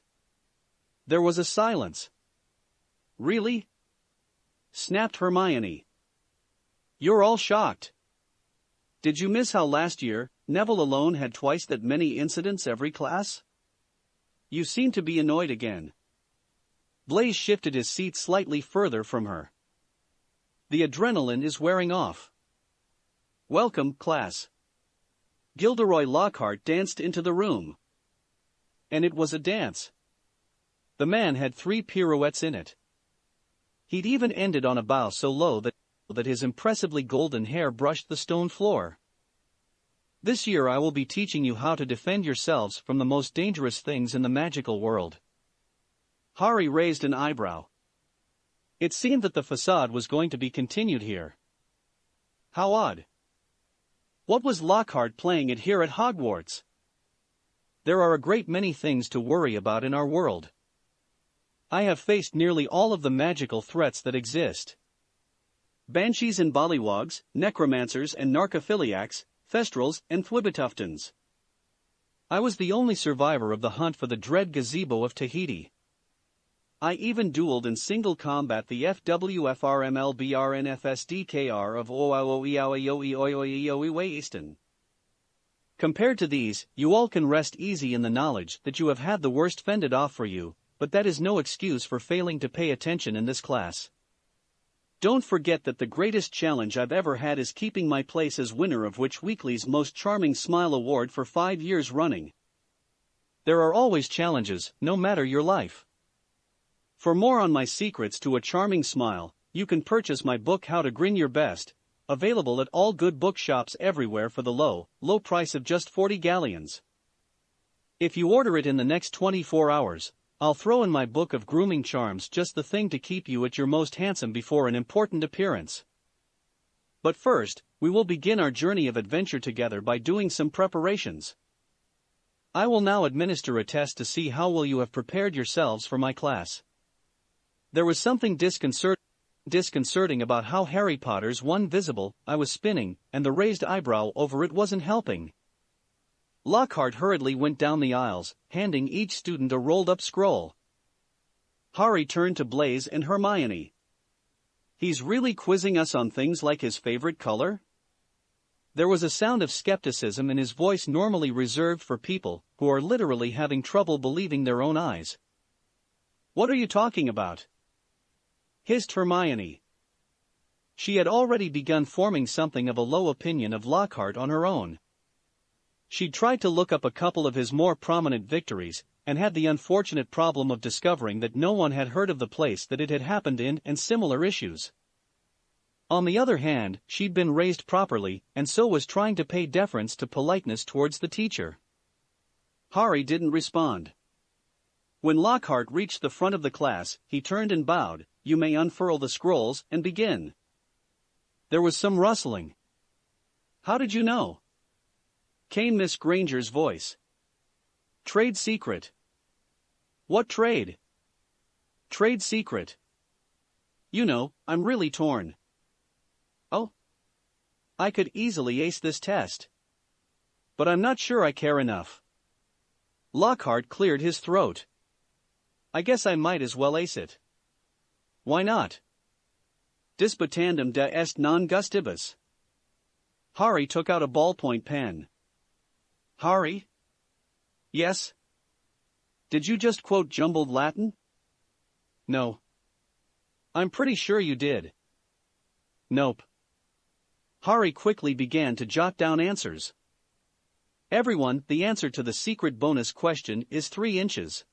Speaker 1: There was a silence. Really? Snapped Hermione. You're all shocked. Did you miss how last year, Neville alone had twice that many incidents every class? You seem to be annoyed again. Blaise shifted his seat slightly further from her. The adrenaline is wearing off. Welcome, class. Gilderoy Lockhart danced into the room. And it was a dance. The man had 3 pirouettes in it. He'd even ended on a bow so low that his impressively golden hair brushed the stone floor. This year I will be teaching you how to defend yourselves from the most dangerous things in the magical world. Harry raised an eyebrow. It seemed that the facade was going to be continued here. How odd. What was Lockhart playing it here at Hogwarts? There are a great many things to worry about in our world. I have faced nearly all of the magical threats that exist. Banshees and Bollywogs, necromancers and narcophiliacs, Thestrals and Thwibbetuftons. I was the only survivor of the hunt for the dread gazebo of Tahiti. I even dueled in single combat the FWFRMLBRNFSDKR of Oaoeaoeoeoeoeoeoeaston. Compared to these, you all can rest easy in the knowledge that you have had the worst fended off for you, but that is no excuse for failing to pay attention in this class. Don't forget that the greatest challenge I've ever had is keeping my place as winner of Witch Weekly's Most Charming Smile Award for 5 years running. There are always challenges, no matter your life. For more on my secrets to a charming smile, you can purchase my book How to Grin Your Best, available at all good bookshops everywhere for the low price of just 40 galleons. If you order it in the next 24 hours, I'll throw in my book of grooming charms, just the thing to keep you at your most handsome before an important appearance. But first, we will begin our journey of adventure together by doing some preparations. I will now administer a test to see how well you have prepared yourselves for my class. There was something disconcerting about how Harry Potter's one visible eye was spinning, and the raised eyebrow over it wasn't helping. Lockhart hurriedly went down the aisles, handing each student a rolled-up scroll. Harry turned to Blaise and Hermione. He's really quizzing us on things like his favorite color? There was a sound of skepticism in his voice normally reserved for people who are literally having trouble believing their own eyes. What are you talking about? Hissed Hermione. She had already begun forming something of a low opinion of Lockhart on her own. She'd tried to look up a couple of his more prominent victories, and had the unfortunate problem of discovering that no one had heard of the place that it had happened in and similar issues. On the other hand, she'd been raised properly, and so was trying to pay deference to politeness towards the teacher. Harry didn't respond. When Lockhart reached the front of the class, he turned and bowed. You may unfurl the scrolls and begin. There was some rustling. How did you know? Came Miss Granger's voice. Trade secret. What trade? Trade secret. You know, I'm really torn. Oh? I could easily ace this test. But I'm not sure I care enough. Lockhart cleared his throat. I guess I might as well ace it. Why not? Disputandum de est non gustibus. Harry took out a ballpoint pen. Harry? Yes? Did you just quote jumbled Latin? No. I'm pretty sure you did. Nope. Harry quickly began to jot down answers. Everyone, the answer to the secret bonus question is 3 inches.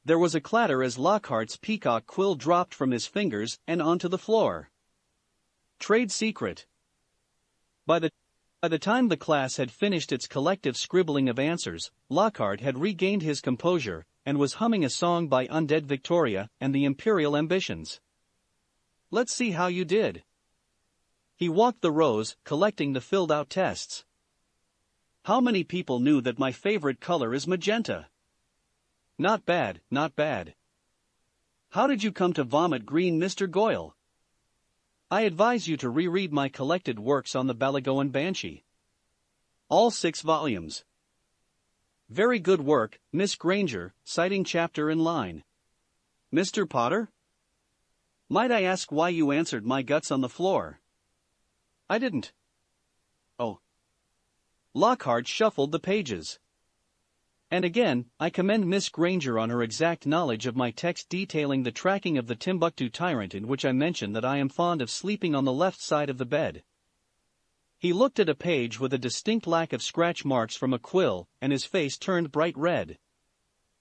Speaker 1: There was a clatter as Lockhart's peacock quill dropped from his fingers and onto the floor. Trade secret. By the time the class had finished its collective scribbling of answers, Lockhart had regained his composure and was humming a song by Undead Victoria and the Imperial Ambitions. Let's see how you did. He walked the rows, collecting the filled-out tests. How many people knew that my favorite color is magenta? Not bad, not bad. How did you come to vomit green, Mr. Goyle? I advise you to reread my collected works on the Balagoan Banshee. All 6 volumes. Very good work, Miss Granger, citing chapter and line. Mr. Potter? Might I ask why you answered my guts on the floor? I didn't. Oh. Lockhart shuffled the pages. And again, I commend Miss Granger on her exact knowledge of my text detailing the tracking of the Timbuktu tyrant, in which I mention that I am fond of sleeping on the left side of the bed. He looked at a page with a distinct lack of scratch marks from a quill, and his face turned bright red.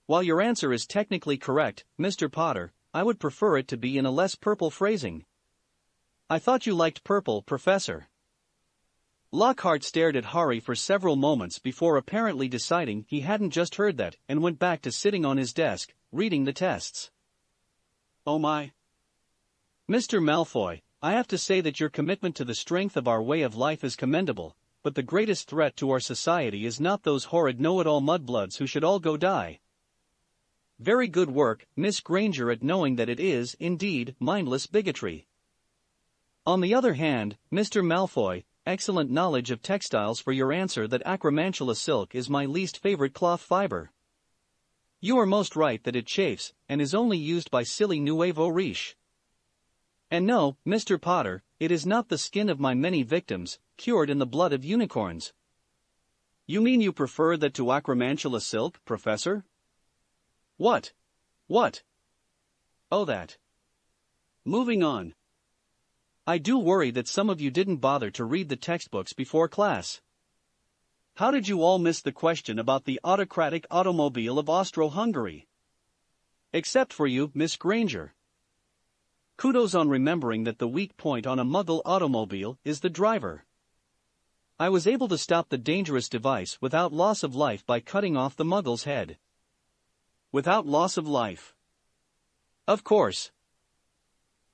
Speaker 1: While your answer is technically correct, Mr. Potter, I would prefer it to be in a less purple phrasing. I thought you liked purple, Professor. Lockhart stared at Harry for several moments before apparently deciding he hadn't just heard that, and went back to sitting on his desk, reading the tests. Oh my. Mr. Malfoy, I have to say that your commitment to the strength of our way of life is commendable, but the greatest threat to our society is not those horrid know-it-all mudbloods who should all go die. Very good work, Miss Granger, at knowing that it is, indeed, mindless bigotry. On the other hand, Mr. Malfoy, excellent knowledge of textiles for your answer that acromantula silk is my least favorite cloth fiber. You are most right that it chafes, and is only used by silly nuevo riche. And no, Mr. Potter, it is not the skin of my many victims, cured in the blood of unicorns. You mean you prefer that to acromantula silk, Professor? What? Oh, that. Moving on. I do worry that some of you didn't bother to read the textbooks before class. How did you all miss the question about the autocratic automobile of Austro-Hungary? Except for you, Miss Granger. Kudos on remembering that the weak point on a Muggle automobile is the driver. I was able to stop the dangerous device without loss of life by cutting off the Muggle's head. Without loss of life. Of course.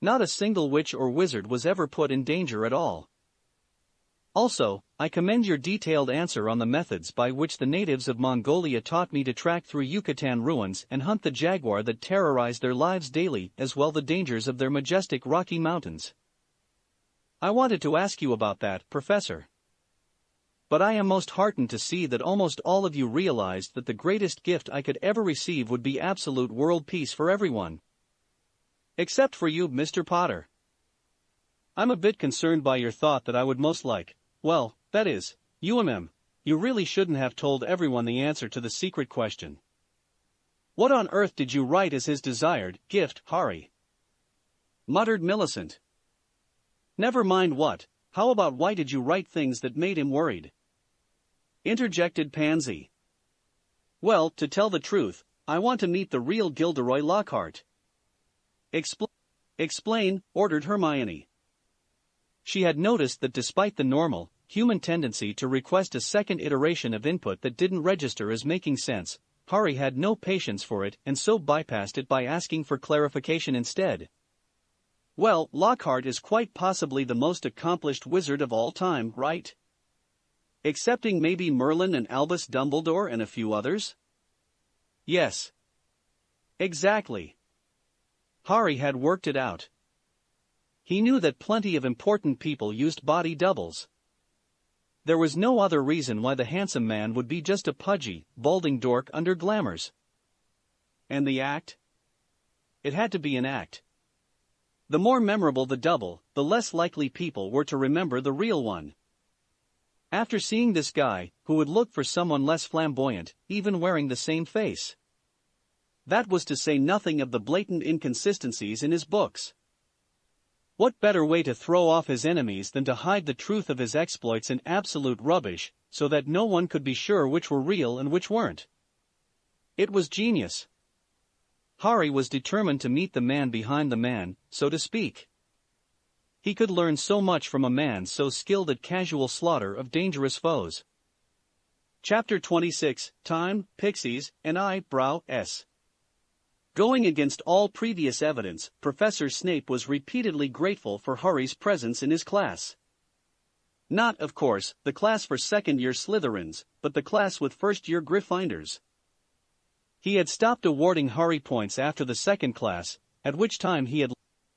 Speaker 1: Not a single witch or wizard was ever put in danger at all. Also, I commend your detailed answer on the methods by which the natives of Mongolia taught me to track through Yucatan ruins and hunt the jaguar that terrorized their lives daily, as well the dangers of their majestic Rocky Mountains. I wanted to ask you about that, Professor. But I am most heartened to see that almost all of you realized that the greatest gift I could ever receive would be absolute world peace for everyone. Except for you, Mr. Potter. I'm a bit concerned by your thought that I would most like, well, that is, you really shouldn't have told everyone the answer to the secret question. What on earth did you write as his desired gift, Harry? Muttered Millicent. Never mind what, how about why did you write things that made him worried? Interjected Pansy. Well, to tell the truth, I want to meet the real Gilderoy Lockhart. Explain, ordered Hermione. She had noticed that despite the normal, human tendency to request a second iteration of input that didn't register as making sense, Harry had no patience for it and so bypassed it by asking for clarification instead. Well, Lockhart is quite possibly the most accomplished wizard of all time, right? Excepting maybe Merlin and Albus Dumbledore and a few others? Yes. Exactly. Harry had worked it out. He knew that plenty of important people used body doubles. There was no other reason why the handsome man would be just a pudgy, balding dork under glamours. And the act? It had to be an act. The more memorable the double, the less likely people were to remember the real one. After seeing this guy, who would look for someone less flamboyant, even wearing the same face. That was to say nothing of the blatant inconsistencies in his books. What better way to throw off his enemies than to hide the truth of his exploits in absolute rubbish, so that no one could be sure which were real and which weren't? It was genius. Harry was determined to meet the man behind the man, so to speak. He could learn so much from a man so skilled at casual slaughter of dangerous foes. Chapter 26, Time, Pixies, and I, Brow, S. Going against all previous evidence, Professor Snape was repeatedly grateful for Harry's presence in his class. Not, of course, the class for second-year Slytherins, but the class with first-year Gryffindors. He had stopped awarding Harry points after the second class, at which time he had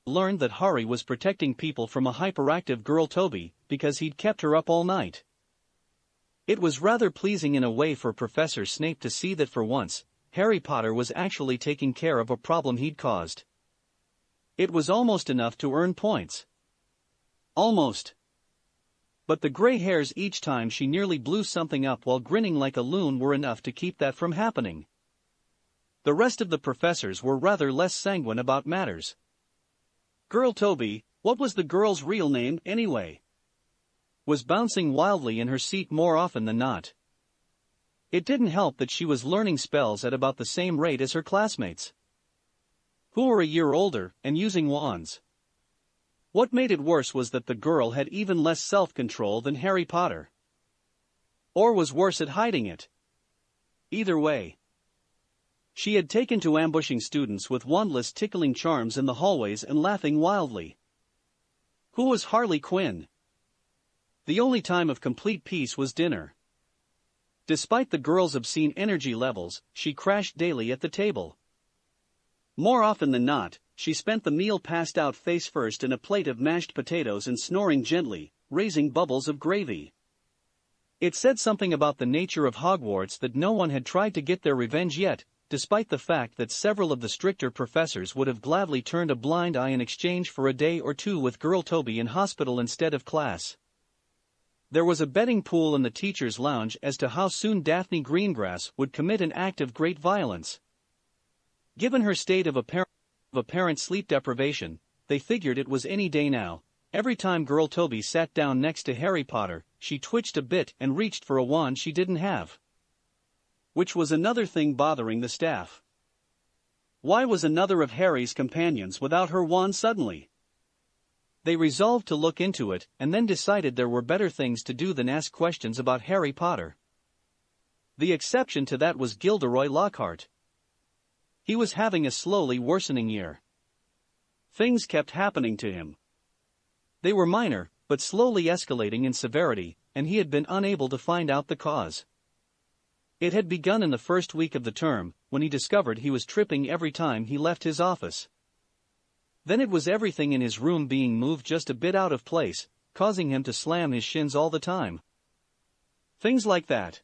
Speaker 1: learned that Harry was protecting people from a hyperactive girl Toby, because he'd kept her up all night. It was rather pleasing in a way for Professor Snape to see that for once, Harry Potter was actually taking care of a problem he'd caused. It was almost enough to earn points. Almost. But the gray hairs each time she nearly blew something up while grinning like a loon were enough to keep that from happening. The rest of the professors were rather less sanguine about matters. Girl Toby, what was the girl's real name, anyway? Was bouncing wildly in her seat more often than not. It didn't help that she was learning spells at about the same rate as her classmates, who were a year older and using wands. What made it worse was that the girl had even less self-control than Harry Potter. Or was worse at hiding it. Either way. She had taken to ambushing students with wandless tickling charms in the hallways and laughing wildly. Who was Harley Quinn? The only time of complete peace was dinner. Despite the girl's obscene energy levels, she crashed daily at the table. More often than not, she spent the meal passed out face first in a plate of mashed potatoes and snoring gently, raising bubbles of gravy. It said something about the nature of Hogwarts that no one had tried to get their revenge yet, despite the fact that several of the stricter professors would have gladly turned a blind eye in exchange for a day or two with girl Toby in hospital instead of class. There was a betting pool in the teacher's lounge as to how soon Daphne Greengrass would commit an act of great violence. Given her state of apparent sleep deprivation, they figured it was any day now. Every time girl Toby sat down next to Harry Potter, she twitched a bit and reached for a wand she didn't have. Which was another thing bothering the staff. Why was another of Harry's companions without her wand suddenly? They resolved to look into it, and then decided there were better things to do than ask questions about Harry Potter. The exception to that was Gilderoy Lockhart. He was having a slowly worsening year. Things kept happening to him. They were minor, but slowly escalating in severity, and he had been unable to find out the cause. It had begun in the first week of the term, when he discovered he was tripping every time he left his office. Then it was everything in his room being moved just a bit out of place, causing him to slam his shins all the time. Things like that.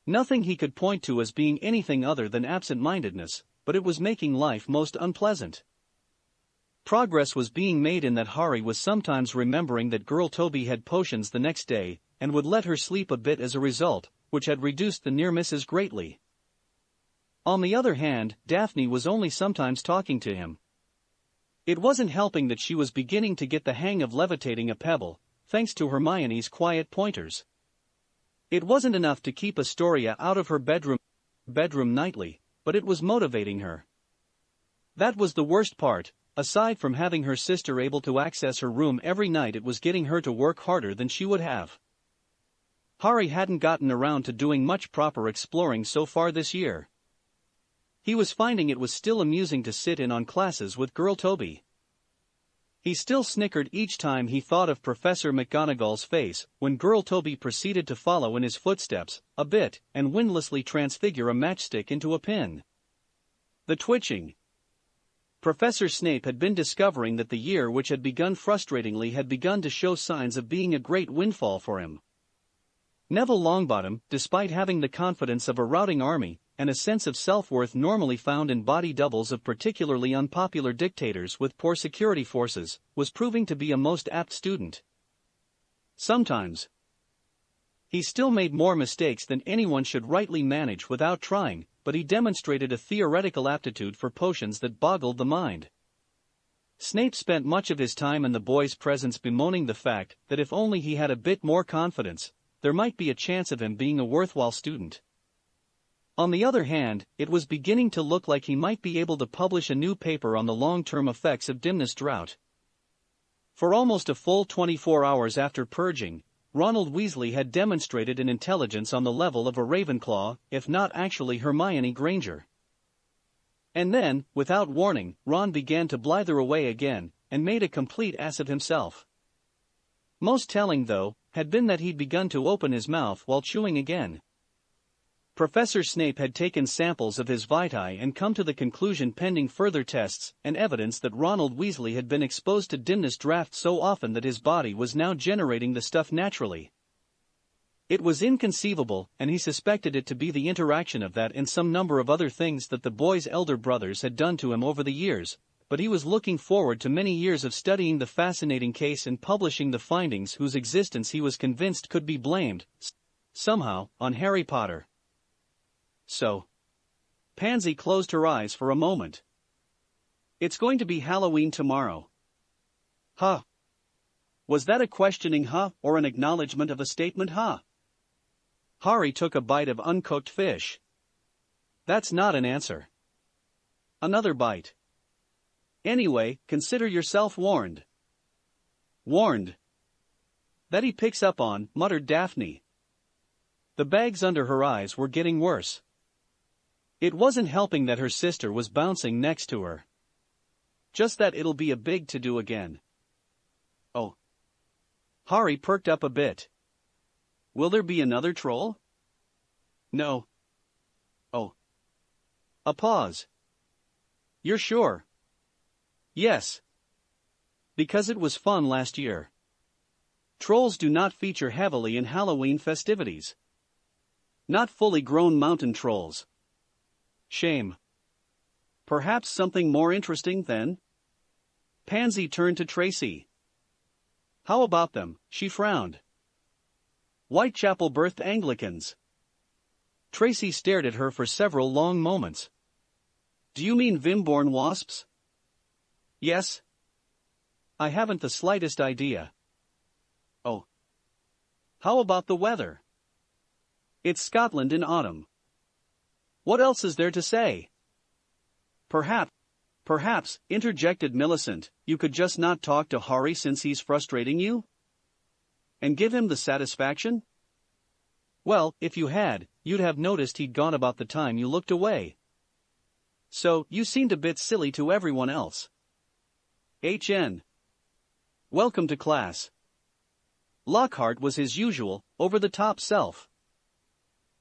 Speaker 1: Nothing he could point to as being anything other than absent-mindedness, but it was making life most unpleasant. Progress was being made in that Harry was sometimes remembering that girl Toby had potions the next day, and would let her sleep a bit as a result, which had reduced the near misses greatly. On the other hand, Daphne was only sometimes talking to him. It wasn't helping that she was beginning to get the hang of levitating a pebble, thanks to Hermione's quiet pointers. It wasn't enough to keep Astoria out of her bedroom nightly, but it was motivating her. That was the worst part. Aside from having her sister able to access her room every night, it was getting her to work harder than she would have. Harry hadn't gotten around to doing much proper exploring so far this year. He was finding it was still amusing to sit in on classes with girl Toby. He still snickered each time he thought of Professor McGonagall's face when girl Toby proceeded to follow in his footsteps a bit and windlessly transfigure a matchstick into a pin. The twitching. Professor Snape had been discovering that the year which had begun frustratingly had begun to show signs of being a great windfall for him. Neville Longbottom, despite having the confidence of a routing army and a sense of self-worth normally found in body doubles of particularly unpopular dictators with poor security forces, was proving to be a most apt student. Sometimes. He still made more mistakes than anyone should rightly manage without trying, but he demonstrated a theoretical aptitude for potions that boggled the mind. Snape spent much of his time in the boy's presence bemoaning the fact that if only he had a bit more confidence, there might be a chance of him being a worthwhile student. On the other hand, it was beginning to look like he might be able to publish a new paper on the long-term effects of dimness drought. For almost a full 24 hours after purging, Ronald Weasley had demonstrated an intelligence on the level of a Ravenclaw, if not actually Hermione Granger. And then, without warning, Ron began to blither away again, and made a complete ass of himself. Most telling, though, had been that he'd begun to open his mouth while chewing again. Professor Snape had taken samples of his vitae and come to the conclusion, pending further tests and evidence, that Ronald Weasley had been exposed to dimness draught so often that his body was now generating the stuff naturally. It was inconceivable, and he suspected it to be the interaction of that and some number of other things that the boy's elder brothers had done to him over the years, but he was looking forward to many years of studying the fascinating case and publishing the findings whose existence he was convinced could be blamed, somehow, on Harry Potter. So. Pansy closed her eyes for a moment. It's going to be Halloween tomorrow. Huh? Was that a questioning huh or an acknowledgement of a statement huh? Harry took a bite of uncooked fish. That's not an answer. Another bite. Anyway, consider yourself warned. Warned. That he picks up on, muttered Daphne. The bags under her eyes were getting worse. It wasn't helping that her sister was bouncing next to her. Just that it'll be a big to-do again. Oh. Harry perked up a bit. Will there be another troll? No. Oh. A pause. You're sure? Yes. Because it was fun last year. Trolls do not feature heavily in Halloween festivities. Not fully grown mountain trolls. Shame. Perhaps something more interesting then? Pansy turned to Tracy. How about them? She frowned. Whitechapel-birthed Anglicans. Tracy stared at her for several long moments. Do you mean Vimborn wasps? Yes. I haven't the slightest idea. Oh. How about the weather? It's Scotland in autumn. What else is there to say? Perhaps, interjected Millicent, you could just not talk to Harry since he's frustrating you? And give him the satisfaction? Well, if you had, you'd have noticed he'd gone about the time you looked away. So, you seemed a bit silly to everyone else. HN. Welcome to class. Lockhart was his usual, over-the-top self.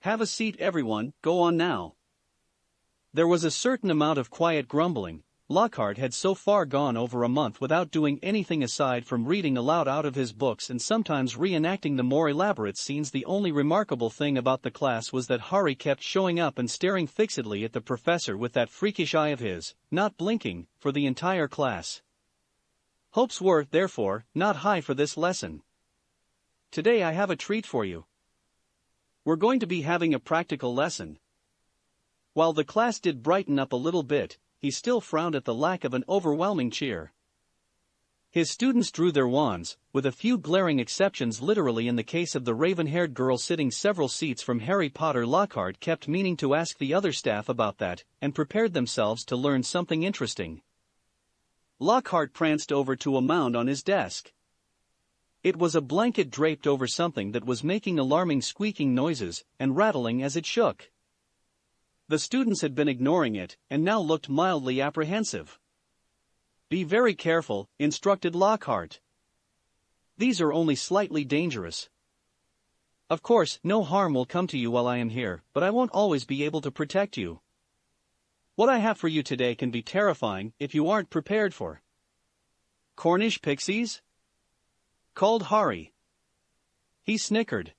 Speaker 1: Have a seat everyone, go on now. There was a certain amount of quiet grumbling. Lockhart had so far gone over a month without doing anything aside from reading aloud out of his books and sometimes reenacting the more elaborate scenes. The only remarkable thing about the class was that Harry kept showing up and staring fixedly at the professor with that freakish eye of his, not blinking, for the entire class. Hopes were, therefore, not high for this lesson. Today I have a treat for you. We're going to be having a practical lesson. While the class did brighten up a little bit, he still frowned at the lack of an overwhelming cheer. His students drew their wands, with a few glaring exceptions. Literally in the case of the raven-haired girl sitting several seats from Harry Potter, Lockhart kept meaning to ask the other staff about that, and prepared themselves to learn something interesting. Lockhart pranced over to a mound on his desk. It was a blanket draped over something that was making alarming squeaking noises, and rattling as it shook. The students had been ignoring it, and now looked mildly apprehensive. Be very careful, instructed Lockhart. These are only slightly dangerous. Of course, no harm will come to you while I am here, but I won't always be able to protect you. What I have for you today can be terrifying if you aren't prepared for. Cornish pixies? Called Harry. He snickered.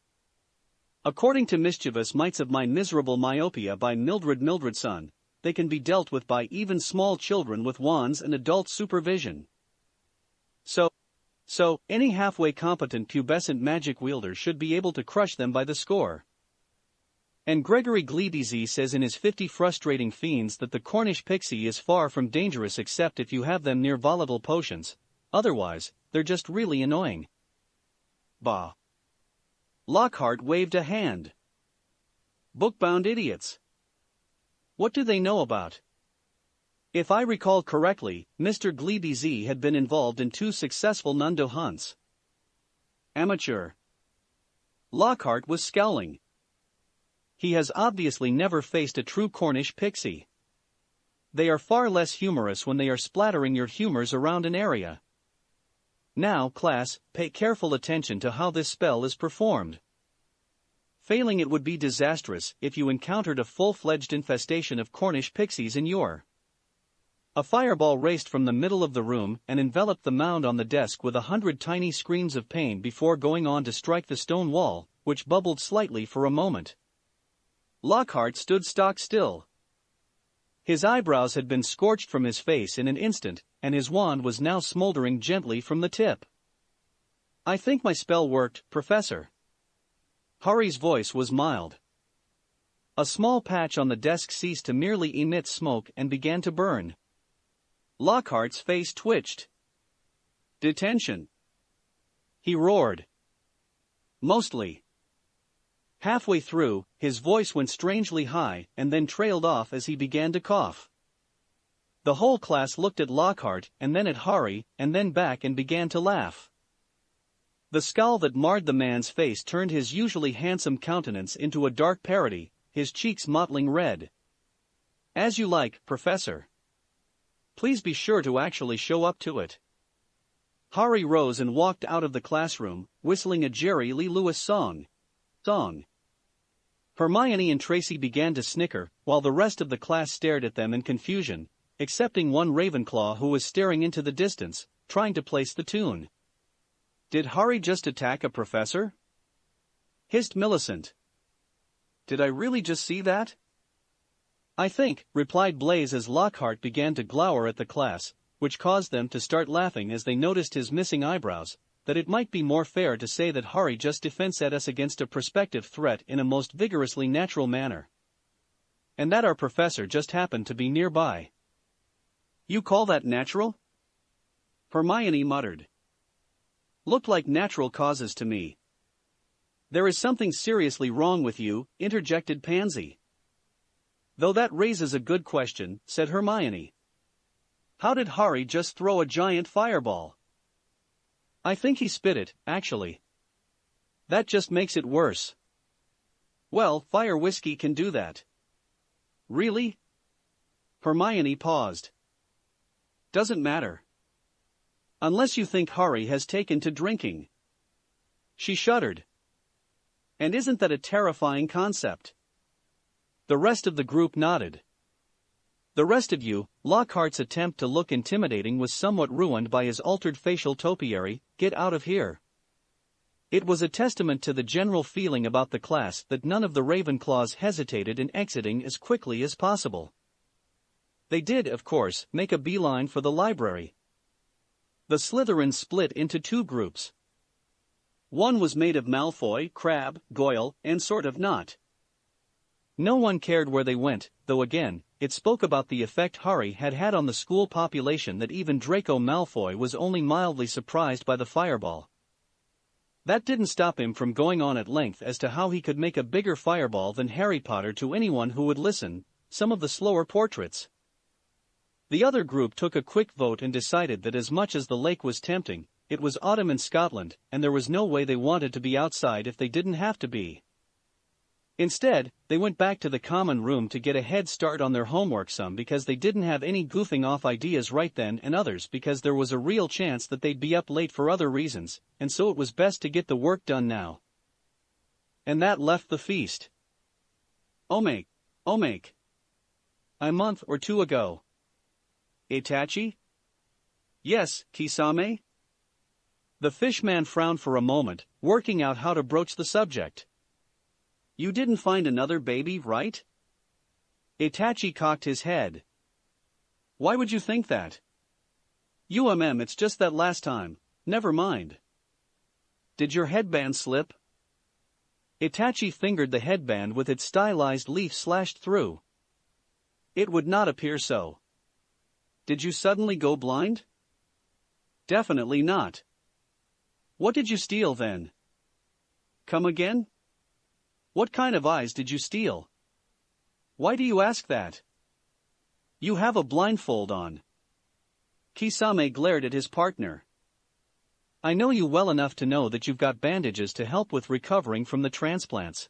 Speaker 1: According to Mischievous Mites of My Miserable Myopia by Mildred Mildredson, they can be dealt with by even small children with wands and adult supervision. So, any halfway competent pubescent magic wielder should be able to crush them by the score. And Gregory Gleedezy says in his 50 Frustrating Fiends that the Cornish pixie is far from dangerous except if you have them near volatile potions, otherwise, they're just really annoying. Bah. Lockhart waved a hand. Book-bound idiots. What do they know about? If I recall correctly, Mr. Gleedezy had been involved in 2 successful Nundo hunts. Amateur. Lockhart was scowling. He has obviously never faced a true Cornish pixie. They are far less humorous when they are splattering your humors around an area. Now, class, pay careful attention to how this spell is performed. Failing it would be disastrous if you encountered a full-fledged infestation of Cornish pixies in your... A fireball raced from the middle of the room and enveloped the mound on the desk with 100 tiny screams of pain before going on to strike the stone wall, which bubbled slightly for a moment. Lockhart stood stock still. His eyebrows had been scorched from his face in an instant, and his wand was now smoldering gently from the tip. I think my spell worked, Professor. Harry's voice was mild. A small patch on the desk ceased to merely emit smoke and began to burn. Lockhart's face twitched. Detention. He roared. Mostly. Halfway through, his voice went strangely high and then trailed off as he began to cough. The whole class looked at Lockhart and then at Harry and then back and began to laugh. The scowl that marred the man's face turned his usually handsome countenance into a dark parody, his cheeks mottling red. As you like, Professor. Please be sure to actually show up to it. Harry rose and walked out of the classroom, whistling a Jerry Lee Lewis song. Hermione and Tracy began to snicker, while the rest of the class stared at them in confusion, excepting one Ravenclaw who was staring into the distance, trying to place the tune. Did Harry just attack a professor? Hissed Millicent. Did I really just see that? I think, replied Blaise as Lockhart began to glower at the class, which caused them to start laughing as they noticed his missing eyebrows, that it might be more fair to say that Harry just defended us against a prospective threat in a most vigorously natural manner. And that our professor just happened to be nearby. You call that natural? Hermione muttered. Looked like natural causes to me. There is something seriously wrong with you, interjected Pansy. Though that raises a good question, said Hermione. How did Harry just throw a giant fireball? I think he spit it, actually. That just makes it worse. Well, fire whiskey can do that. Really? Hermione paused. Doesn't matter. Unless you think Harry has taken to drinking. She shuddered. And isn't that a terrifying concept? The rest of the group nodded. The rest of you, Lockhart's attempt to look intimidating was somewhat ruined by his altered facial topiary, get out of here. It was a testament to the general feeling about the class that none of the Ravenclaws hesitated in exiting as quickly as possible. They did, of course, make a beeline for the library. The Slytherins split into 2 groups. One was made of Malfoy, Crabbe, Goyle, and sort of not. No one cared where they went, though again, it spoke about the effect Harry had had on the school population that even Draco Malfoy was only mildly surprised by the fireball. That didn't stop him from going on at length as to how he could make a bigger fireball than Harry Potter to anyone who would listen, some of the slower portraits. The other group took a quick vote and decided that as much as the lake was tempting, it was autumn in Scotland, and there was no way they wanted to be outside if they didn't have to be. Instead, they went back to the common room to get a head start on their homework, some because they didn't have any goofing off ideas right then and others because there was a real chance that they'd be up late for other reasons, and so it was best to get the work done now. And that left the feast. Omake. A month or 2 ago. Itachi? Yes, Kisame? The fishman frowned for a moment, working out how to broach the subject. You didn't find another baby, right? Itachi cocked his head. Why would you think that? It's just that last time, never mind. Did your headband slip? Itachi fingered the headband with its stylized leaf slashed through. It would not appear so. Did you suddenly go blind? Definitely not. What did you steal then? Come again? What kind of eyes did you steal? Why do you ask that? You have a blindfold on. Kisame glared at his partner. I know you well enough to know that you've got bandages to help with recovering from the transplants.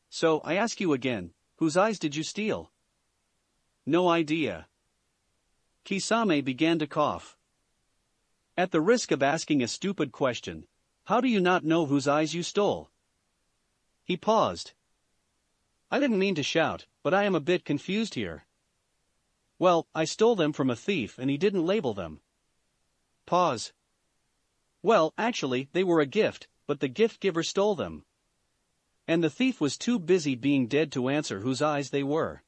Speaker 1: So, I ask you again, whose eyes did you steal? No idea. Kisame began to cough. At the risk of asking a stupid question, how do you not know whose eyes you stole? He paused. I didn't mean to shout, but I am a bit confused here. Well, I stole them from a thief and he didn't label them. Pause. Well, actually, they were a gift, but the gift giver stole them. And the thief was too busy being dead to answer whose eyes they were.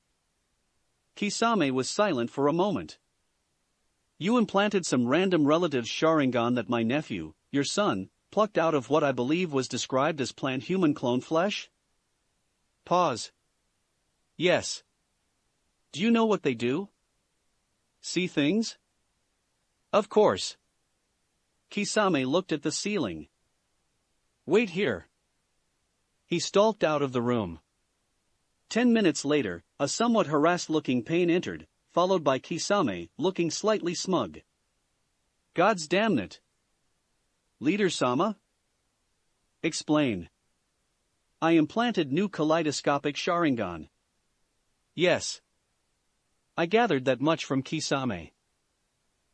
Speaker 1: Kisame was silent for a moment. You implanted some random relative's Sharingan that my nephew, your son, plucked out of what I believe was described as plant-human clone flesh? Pause. Yes. Do you know what they do? See things? Of course. Kisame looked at the ceiling. Wait here. He stalked out of the room. 10 minutes later, a somewhat harassed-looking Pain entered, followed by Kisame, looking slightly smug. God's damn it. Leader-sama? Explain. I implanted new kaleidoscopic Sharingan. Yes. I gathered that much from Kisame.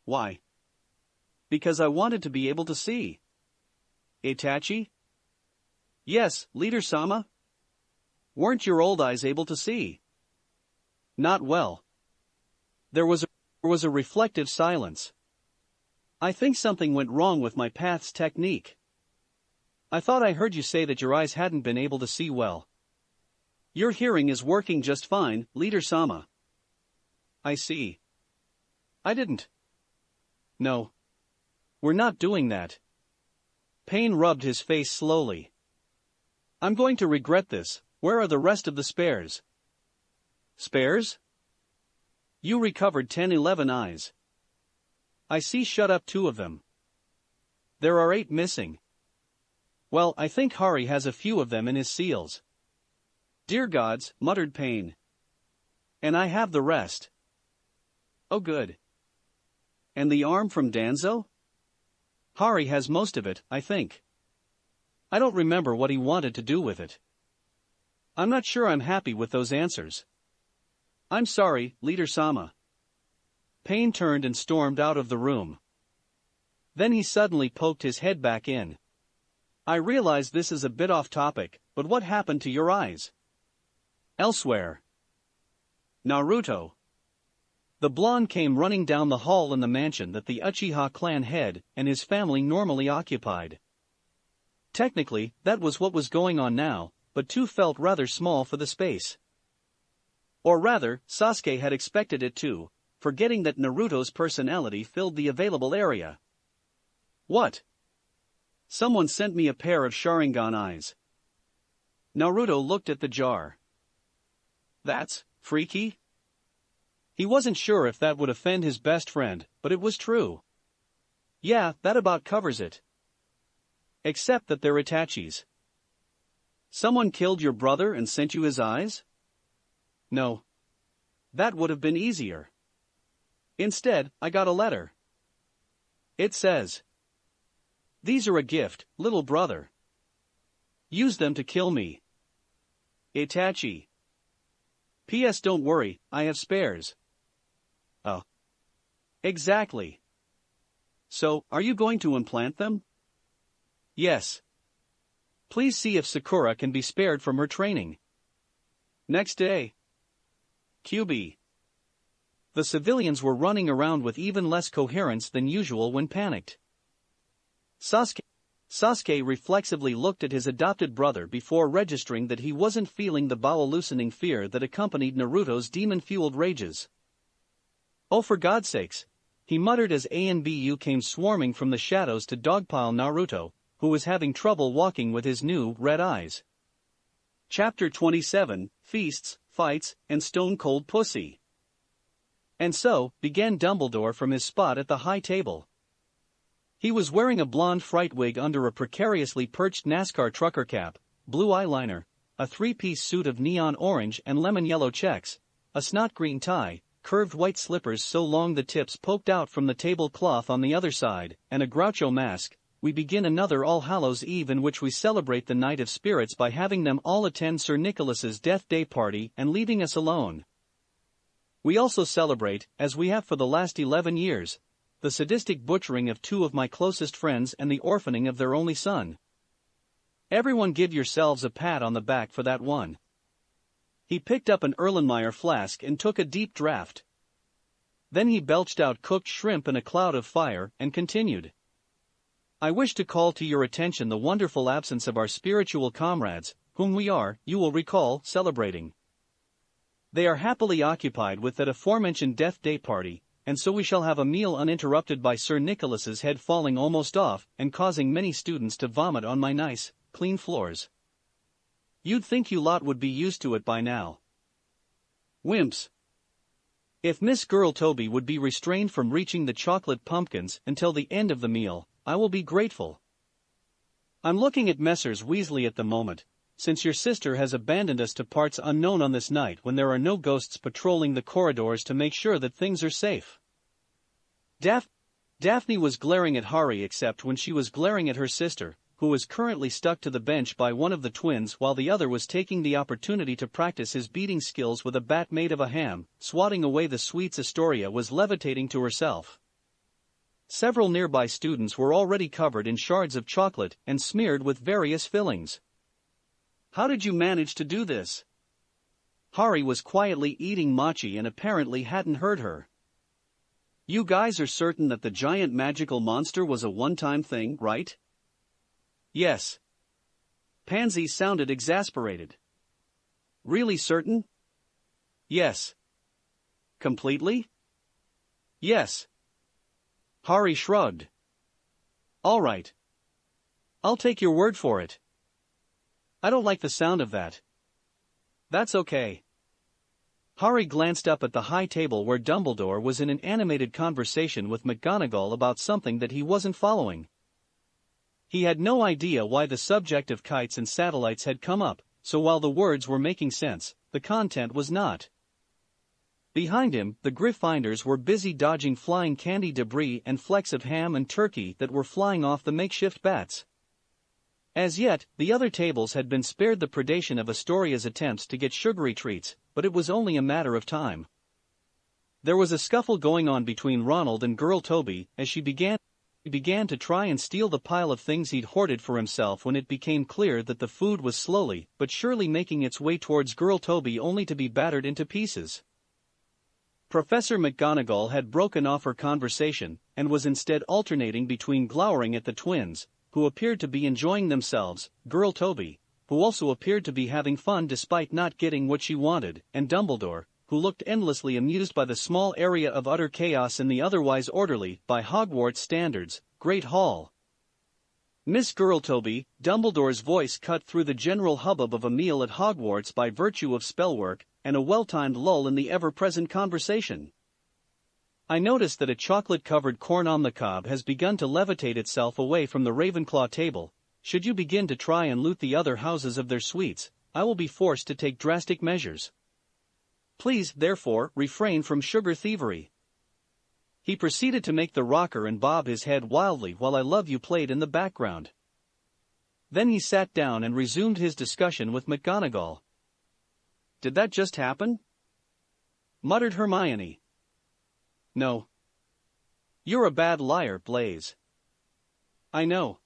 Speaker 1: Why? Because I wanted to be able to see. Itachi? Yes, Leader-sama. Weren't your old eyes able to see? Not well. There was a reflective silence. I think something went wrong with my path's technique. I thought I heard you say that your eyes hadn't been able to see well. Your hearing is working just fine, Leader-sama. I see. I didn't. No. We're not doing that. Pain rubbed his face slowly. I'm going to regret this. Where are the rest of the spares? Spares? You recovered 10-11 eyes. I see shut up 2 of them. There are 8 missing. Well, I think Hari has a few of them in his seals. Dear gods, muttered Pain. And I have the rest. Oh good. And the arm from Danzo? Hari has most of it, I think. I don't remember what he wanted to do with it. I'm not sure I'm happy with those answers. I'm sorry, Leader-sama. Pain turned and stormed out of the room. Then he suddenly poked his head back in. I realize this is a bit off topic, but what happened to your eyes? Elsewhere. Naruto. The blonde came running down the hall in the mansion that the Uchiha clan head and his family normally occupied. Technically, that was what was going on now, but 2 felt rather small for the space. Or rather, Sasuke had expected it to, forgetting that Naruto's personality filled the available area. What? Someone sent me a pair of Sharingan eyes. Naruto looked at the jar. That's freaky? He wasn't sure if that would offend his best friend, but it was true. Yeah, that about covers it. Except that they're Itachi's. Someone killed your brother and sent you his eyes? No. That would have been easier. Instead, I got a letter. It says, these are a gift, little brother. Use them to kill me. Itachi. P.S. Don't worry, I have spares. Oh. Exactly. So, are you going to implant them? Yes. Please see if Sakura can be spared from her training. Next day. QB. The civilians were running around with even less coherence than usual when panicked. Sasuke reflexively looked at his adopted brother before registering that he wasn't feeling the bowel-loosening fear that accompanied Naruto's demon-fueled rages. Oh, for God's sakes, he muttered as A and BU came swarming from the shadows to dogpile Naruto, who was having trouble walking with his new red eyes. Chapter 27, Feasts, Fights, and Stone Cold Pussy. And so, began Dumbledore from his spot at the high table. He was wearing a blonde fright wig under a precariously perched NASCAR trucker cap, blue eyeliner, a three-piece suit of neon orange and lemon yellow checks, a snot green tie, curved white slippers so long the tips poked out from the tablecloth on the other side, and a Groucho mask. We begin another All Hallows Eve in which we celebrate the Night of Spirits by having them all attend Sir Nicholas's death day party and leaving us alone. We also celebrate, as we have for the last 11 years, the sadistic butchering of two of my closest friends and the orphaning of their only son. Everyone give yourselves a pat on the back for that one. He picked up an Erlenmeyer flask and took a deep draught. Then he belched out cooked shrimp in a cloud of fire and continued. I wish to call to your attention the wonderful absence of our spiritual comrades, whom we are, you will recall, celebrating. They are happily occupied with that aforementioned death day party, and so we shall have a meal uninterrupted by Sir Nicholas's head falling almost off and causing many students to vomit on my nice, clean floors. You'd think you lot would be used to it by now. Wimps. If Miss Girl-Toby would be restrained from reaching the chocolate pumpkins until the end of the meal, I will be grateful. I'm looking at Messrs. Weasley at the moment, since your sister has abandoned us to parts unknown on this night when there are no ghosts patrolling the corridors to make sure that things are safe. Daphne was glaring at Harry except when she was glaring at her sister, who was currently stuck to the bench by one of the twins while the other was taking the opportunity to practice his beating skills with a bat made of a ham. Swatting away the sweets, Astoria was levitating to herself. Several nearby students were already covered in shards of chocolate and smeared with various fillings. How did you manage to do this? Harry was quietly eating mochi and apparently hadn't heard her. You guys are certain that the giant magical monster was a one-time thing, right? Yes. Pansy sounded exasperated. Really certain? Yes. Completely? Yes. Harry shrugged. All right. I'll take your word for it. I don't like the sound of that. That's okay. Harry glanced up at the high table where Dumbledore was in an animated conversation with McGonagall about something that he wasn't following. He had no idea why the subject of kites and satellites had come up, so while the words were making sense, the content was not. Behind him, the Gryffindors were busy dodging flying candy debris and flecks of ham and turkey that were flying off the makeshift bats. As yet, the other tables had been spared the predation of Astoria's attempts to get sugary treats, but it was only a matter of time. There was a scuffle going on between Ronald and Girl Toby as she began to try and steal the pile of things he'd hoarded for himself when it became clear that the food was slowly but surely making its way towards Girl Toby only to be battered into pieces. Professor McGonagall had broken off her conversation and was instead alternating between glowering at the twins, who appeared to be enjoying themselves, Girl Toby, who also appeared to be having fun despite not getting what she wanted, and Dumbledore, who looked endlessly amused by the small area of utter chaos in the otherwise orderly, by Hogwarts standards, Great Hall. Miss Girl-Toby, Dumbledore's voice cut through the general hubbub of a meal at Hogwarts by virtue of spellwork and a well-timed lull in the ever-present conversation. I noticed that a chocolate-covered corn on the cob has begun to levitate itself away from the Ravenclaw table. Should you begin to try and loot the other houses of their sweets, I will be forced to take drastic measures. Please, therefore, refrain from sugar thievery. He proceeded to make the rocker and bob his head wildly while I Love You played in the background. Then he sat down and resumed his discussion with McGonagall. Did that just happen? Muttered Hermione. No. You're a bad liar, Blaise. I know.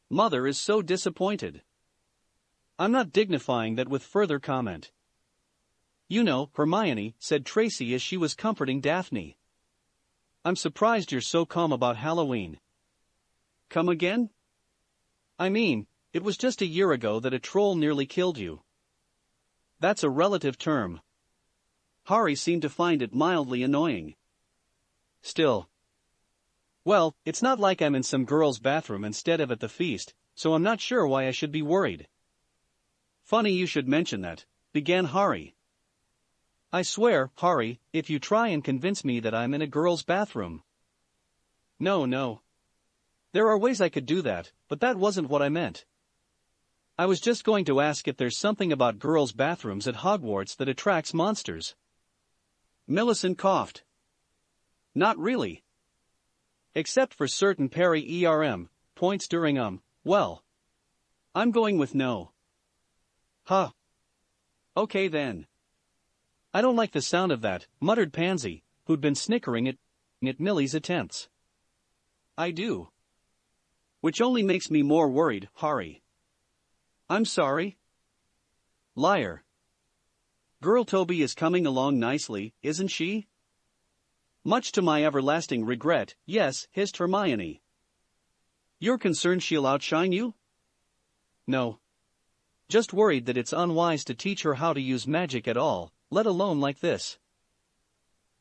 Speaker 1: Mother is so disappointed. I'm not dignifying that with further comment. You know, Hermione, said Tracy as she was comforting Daphne. I'm surprised you're so calm about Halloween. Come again? I mean, it was just a year ago that a troll nearly killed you. That's a relative term. Harry seemed to find it mildly annoying. Still. Well, it's not like I'm in some girl's bathroom instead of at the feast, so I'm not sure why I should be worried. Funny you should mention that, began Harry. I swear, Harry, if you try and convince me that I'm in a girl's bathroom. No. There are ways I could do that, but that wasn't what I meant. I was just going to ask if there's something about girls' bathrooms at Hogwarts that attracts monsters. Millicent coughed. Not really. Except for certain peri-ERM points during well. I'm going with no. Huh. Okay then. I don't like the sound of that, muttered Pansy, who'd been snickering at Millie's attempts. I do. Which only makes me more worried, Harry. I'm sorry. Liar. Girl Toby is coming along nicely, isn't she? Much to my everlasting regret, yes, hissed Hermione. You're concerned she'll outshine you? No. Just worried that it's unwise to teach her how to use magic at all, let alone like this.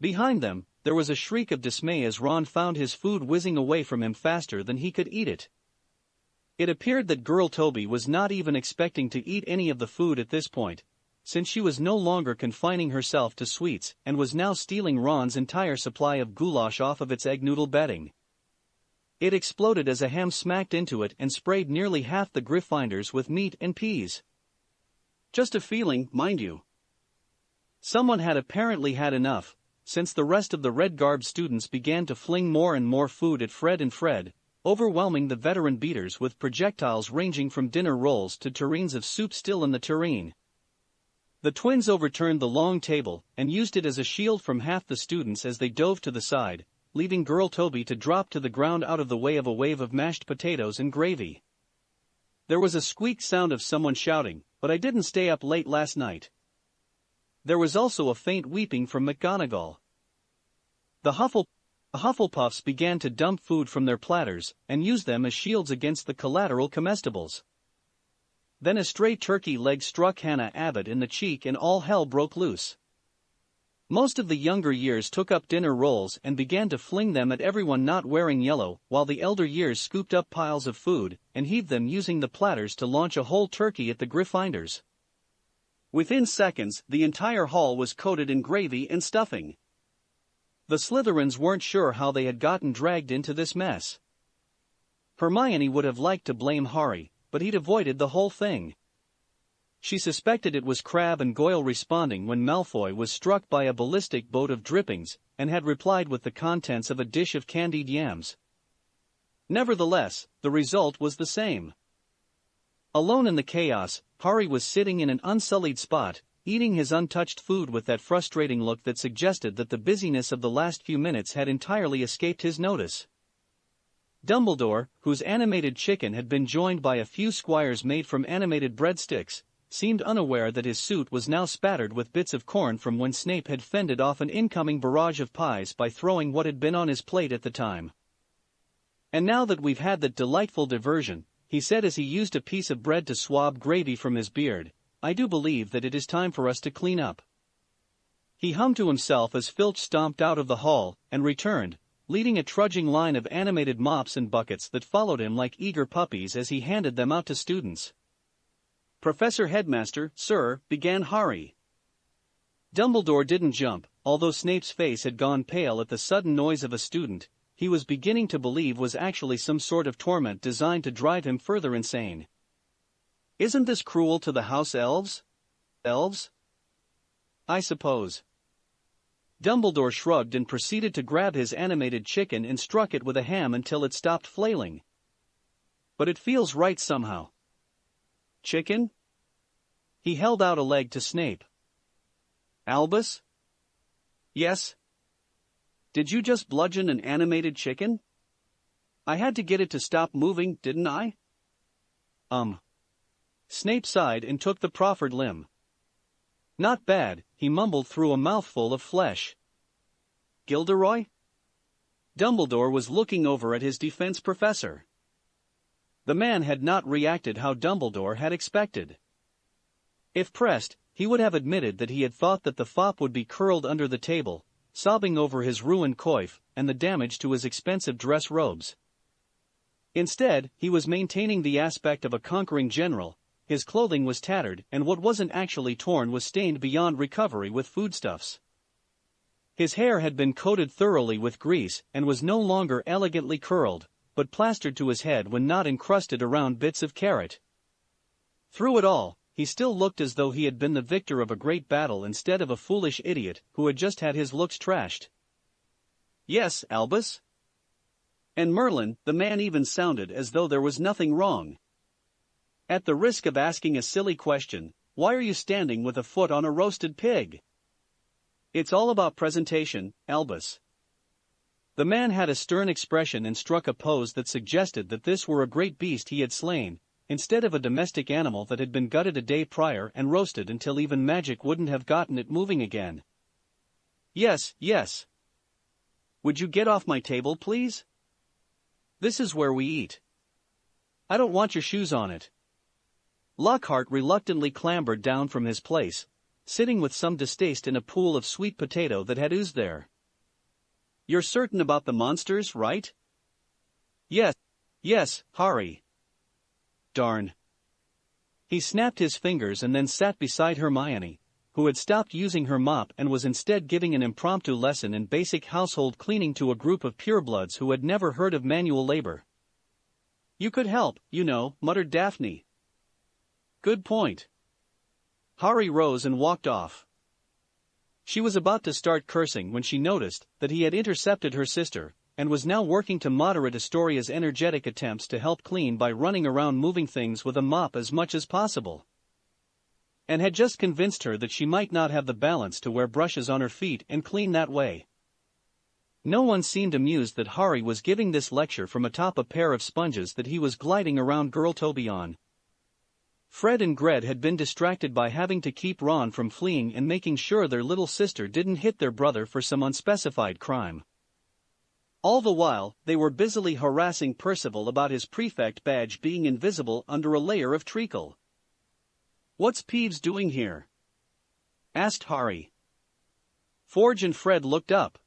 Speaker 1: Behind them, there was a shriek of dismay as Ron found his food whizzing away from him faster than he could eat it. It appeared that girl Toby was not even expecting to eat any of the food at this point, since she was no longer confining herself to sweets and was now stealing Ron's entire supply of goulash off of its egg noodle bedding. It exploded as a ham smacked into it and sprayed nearly half the Gryffindors with meat and peas. Just a feeling, mind you. Someone had apparently had enough, since the rest of the red-garbed students began to fling more and more food at Fred and Fred, overwhelming the veteran beaters with projectiles ranging from dinner rolls to tureens of soup still in the tureen. The twins overturned the long table and used it as a shield from half the students as they dove to the side, leaving girl Toby to drop to the ground out of the way of a wave of mashed potatoes and gravy. There was a squeak sound of someone shouting, "But I didn't stay up late last night." There was also a faint weeping from McGonagall. The Hufflepuffs began to dump food from their platters and use them as shields against the collateral comestibles. Then a stray turkey leg struck Hannah Abbott in the cheek and all hell broke loose. Most of the younger years took up dinner rolls and began to fling them at everyone not wearing yellow, while the elder years scooped up piles of food and heaved them using the platters to launch a whole turkey at the Gryffindors. Within seconds, the entire hall was coated in gravy and stuffing. The Slytherins weren't sure how they had gotten dragged into this mess. Hermione would have liked to blame Harry, but he'd avoided the whole thing. She suspected it was Crabbe and Goyle responding when Malfoy was struck by a ballistic boat of drippings, and had replied with the contents of a dish of candied yams. Nevertheless, the result was the same. Alone in the chaos, Harry was sitting in an unsullied spot, eating his untouched food with that frustrating look that suggested that the busyness of the last few minutes had entirely escaped his notice. Dumbledore, whose animated chicken had been joined by a few squires made from animated breadsticks, seemed unaware that his suit was now spattered with bits of corn from when Snape had fended off an incoming barrage of pies by throwing what had been on his plate at the time. "And now that we've had that delightful diversion," he said as he used a piece of bread to swab gravy from his beard, "I do believe that it is time for us to clean up." He hummed to himself as Filch stomped out of the hall and returned, leading a trudging line of animated mops and buckets that followed him like eager puppies as he handed them out to students. "Professor Headmaster, sir," began Harry. Dumbledore didn't jump, although Snape's face had gone pale at the sudden noise of a student he was beginning to believe was actually some sort of torment designed to drive him further insane. "Isn't this cruel to the house elves?" "Elves? I suppose." Dumbledore shrugged and proceeded to grab his animated chicken and struck it with a ham until it stopped flailing. "But it feels right somehow." "Chicken?" He held out a leg to Snape. "Albus?" "Yes." "Did you just bludgeon an animated chicken?" "I had to get it to stop moving, didn't I?" Snape sighed and took the proffered limb. "Not bad," he mumbled through a mouthful of flesh. "Gilderoy?" Dumbledore was looking over at his defense professor. The man had not reacted how Dumbledore had expected. If pressed, he would have admitted that he had thought that the fop would be curled under the table, sobbing over his ruined coif and the damage to his expensive dress robes. Instead, he was maintaining the aspect of a conquering general, his clothing was tattered and what wasn't actually torn was stained beyond recovery with foodstuffs. His hair had been coated thoroughly with grease and was no longer elegantly curled, but plastered to his head when not encrusted around bits of carrot. Through it all, he still looked as though he had been the victor of a great battle instead of a foolish idiot who had just had his looks trashed. "Yes, Albus?" And Merlin, the man, even sounded as though there was nothing wrong. "At the risk of asking a silly question, why are you standing with a foot on a roasted pig?" "It's all about presentation, Albus." The man had a stern expression and struck a pose that suggested that this were a great beast he had slain, instead of a domestic animal that had been gutted a day prior and roasted until even magic wouldn't have gotten it moving again. "Yes, yes. Would you get off my table, please? This is where we eat. I don't want your shoes on it." Lockhart reluctantly clambered down from his place, sitting with some distaste in a pool of sweet potato that had oozed there. "You're certain about the monsters, right?" "Yes, yes, Harry." "Darn." He snapped his fingers and then sat beside Hermione, who had stopped using her mop and was instead giving an impromptu lesson in basic household cleaning to a group of purebloods who had never heard of manual labor. "You could help, you know," muttered Daphne. "Good point." Harry rose and walked off. She was about to start cursing when she noticed that he had intercepted her sister, and was now working to moderate Astoria's energetic attempts to help clean by running around moving things with a mop as much as possible. And had just convinced her that she might not have the balance to wear brushes on her feet and clean that way. No one seemed amused that Harry was giving this lecture from atop a pair of sponges that he was gliding around Girl Toby on. Fred and Gred had been distracted by having to keep Ron from fleeing and making sure their little sister didn't hit their brother for some unspecified crime. All the while, they were busily harassing Percival about his prefect badge being invisible under a layer of treacle. "What's Peeves doing here?" asked Harry. Forge and Fred looked up.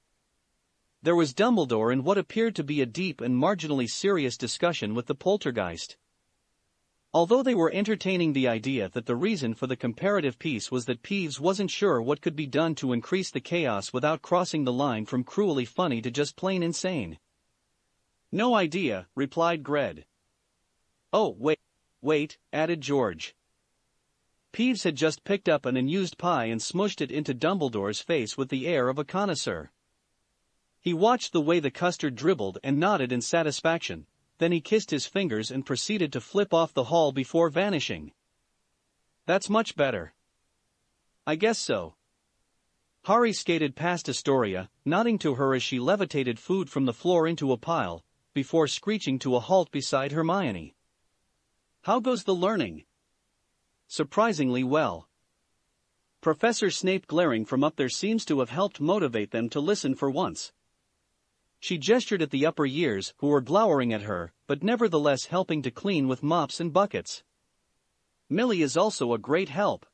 Speaker 1: There was Dumbledore in what appeared to be a deep and marginally serious discussion with the poltergeist. Although they were entertaining the idea that the reason for the comparative peace was that Peeves wasn't sure what could be done to increase the chaos without crossing the line from cruelly funny to just plain insane. "No idea," replied Gred. "Oh, wait," added George. Peeves had just picked up an unused pie and smushed it into Dumbledore's face with the air of a connoisseur. He watched the way the custard dribbled and nodded in satisfaction. Then he kissed his fingers and proceeded to flip off the hall before vanishing. "That's much better." "I guess so." Harry skated past Astoria, nodding to her as she levitated food from the floor into a pile, before screeching to a halt beside Hermione. "How goes the learning?" "Surprisingly well. Professor Snape glaring from up there seems to have helped motivate them to listen for once." She gestured at the upper years who were glowering at her, but nevertheless helping to clean with mops and buckets. "Millie is also a great help."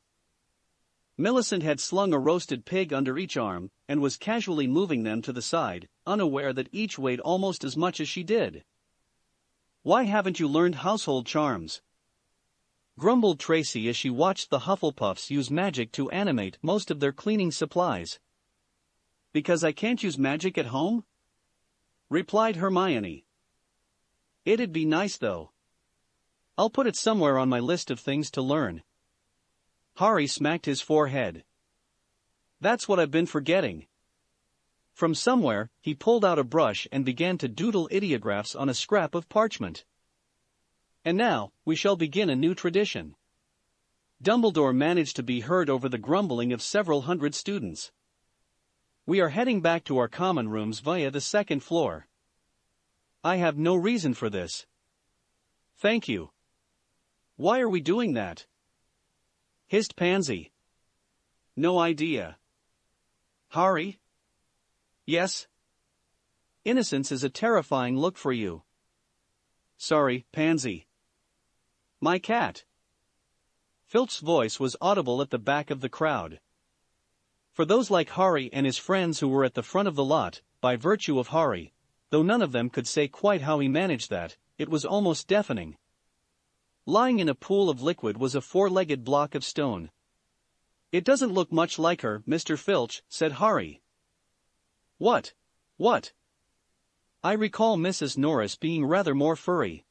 Speaker 1: Millicent had slung a roasted pig under each arm, and was casually moving them to the side, unaware that each weighed almost as much as she did. "Why haven't you learned household charms?" grumbled Tracy as she watched the Hufflepuffs use magic to animate most of their cleaning supplies. "Because I can't use magic at home?" replied Hermione. "It'd be nice though. I'll put it somewhere on my list of things to learn." Harry smacked his forehead. "That's what I've been forgetting." From somewhere, he pulled out a brush and began to doodle ideographs on a scrap of parchment. "And now, we shall begin a new tradition." Dumbledore managed to be heard over the grumbling of several hundred students. "We are heading back to our common rooms via the second floor." "I have no reason for this." "Thank you." "Why are we doing that?" hissed Pansy. "No idea." "Harry?" "Yes?" "Innocence is a terrifying look for you." "Sorry, Pansy." "My cat." Filch's voice was audible at the back of the crowd. For those like Harry and his friends who were at the front of the lot, by virtue of Harry, though none of them could say quite how he managed that, it was almost deafening. Lying in a pool of liquid was a four-legged block of stone. "It doesn't look much like her, Mr. Filch," said Harry. What? What? I recall Mrs. Norris being rather more furry.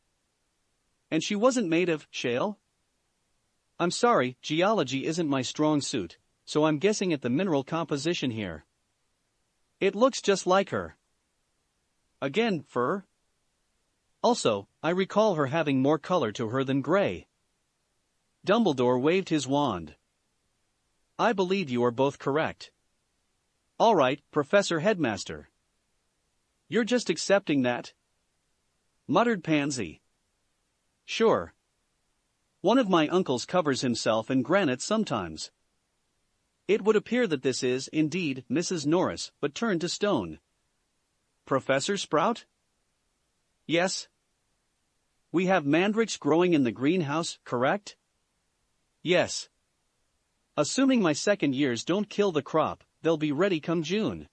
Speaker 1: And she wasn't made of shale? I'm sorry, geology isn't my strong suit, so I'm guessing at the mineral composition here. It looks just like her. Again, fur? Also, I recall her having more color to her than gray. Dumbledore waved his wand. I believe you are both correct. All right, Professor Headmaster. You're just accepting that? Muttered Pansy. Sure. One of my uncles covers himself in granite sometimes. It would appear that this is, indeed, Mrs. Norris, but turned to stone. Professor Sprout? Yes. We have mandrakes growing in the greenhouse, correct? Yes. Assuming my second years don't kill the crop, they'll be ready come June.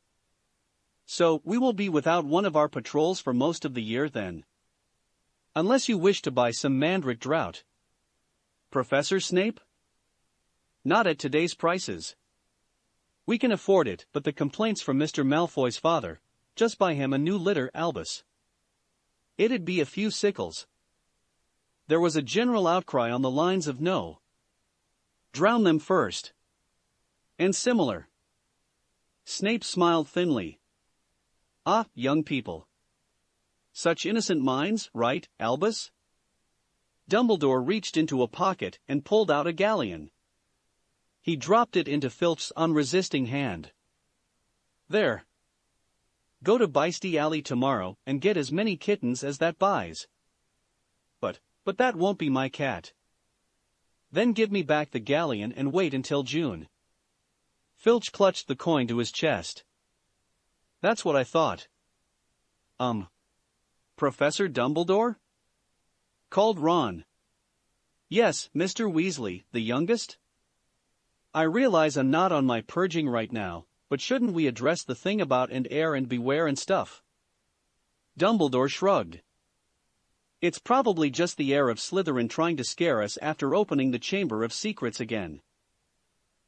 Speaker 1: So, we will be without one of our patrols for most of the year then. Unless you wish to buy some mandrake drought. Professor Snape? Not at today's prices. We can afford it, but the complaints from Mr. Malfoy's father, just buy him a new litter, Albus. It'd be a few sickles. There was a general outcry on the lines of no. Drown them first. And similar. Snape smiled thinly. Ah, young people. Such innocent minds, right, Albus? Dumbledore reached into a pocket and pulled out a galleon. He dropped it into Filch's unresisting hand. There. Go to Beastie Alley tomorrow and get as many kittens as that buys. But that won't be my cat. Then give me back the galleon and wait until June. Filch clutched the coin to his chest. That's what I thought. Professor Dumbledore? Called Ron. Yes, Mr. Weasley, the youngest? I realize I'm not on my purging right now, but shouldn't we address the thing about and air and beware and stuff? Dumbledore shrugged. It's probably just the air of Slytherin trying to scare us after opening the Chamber of Secrets again.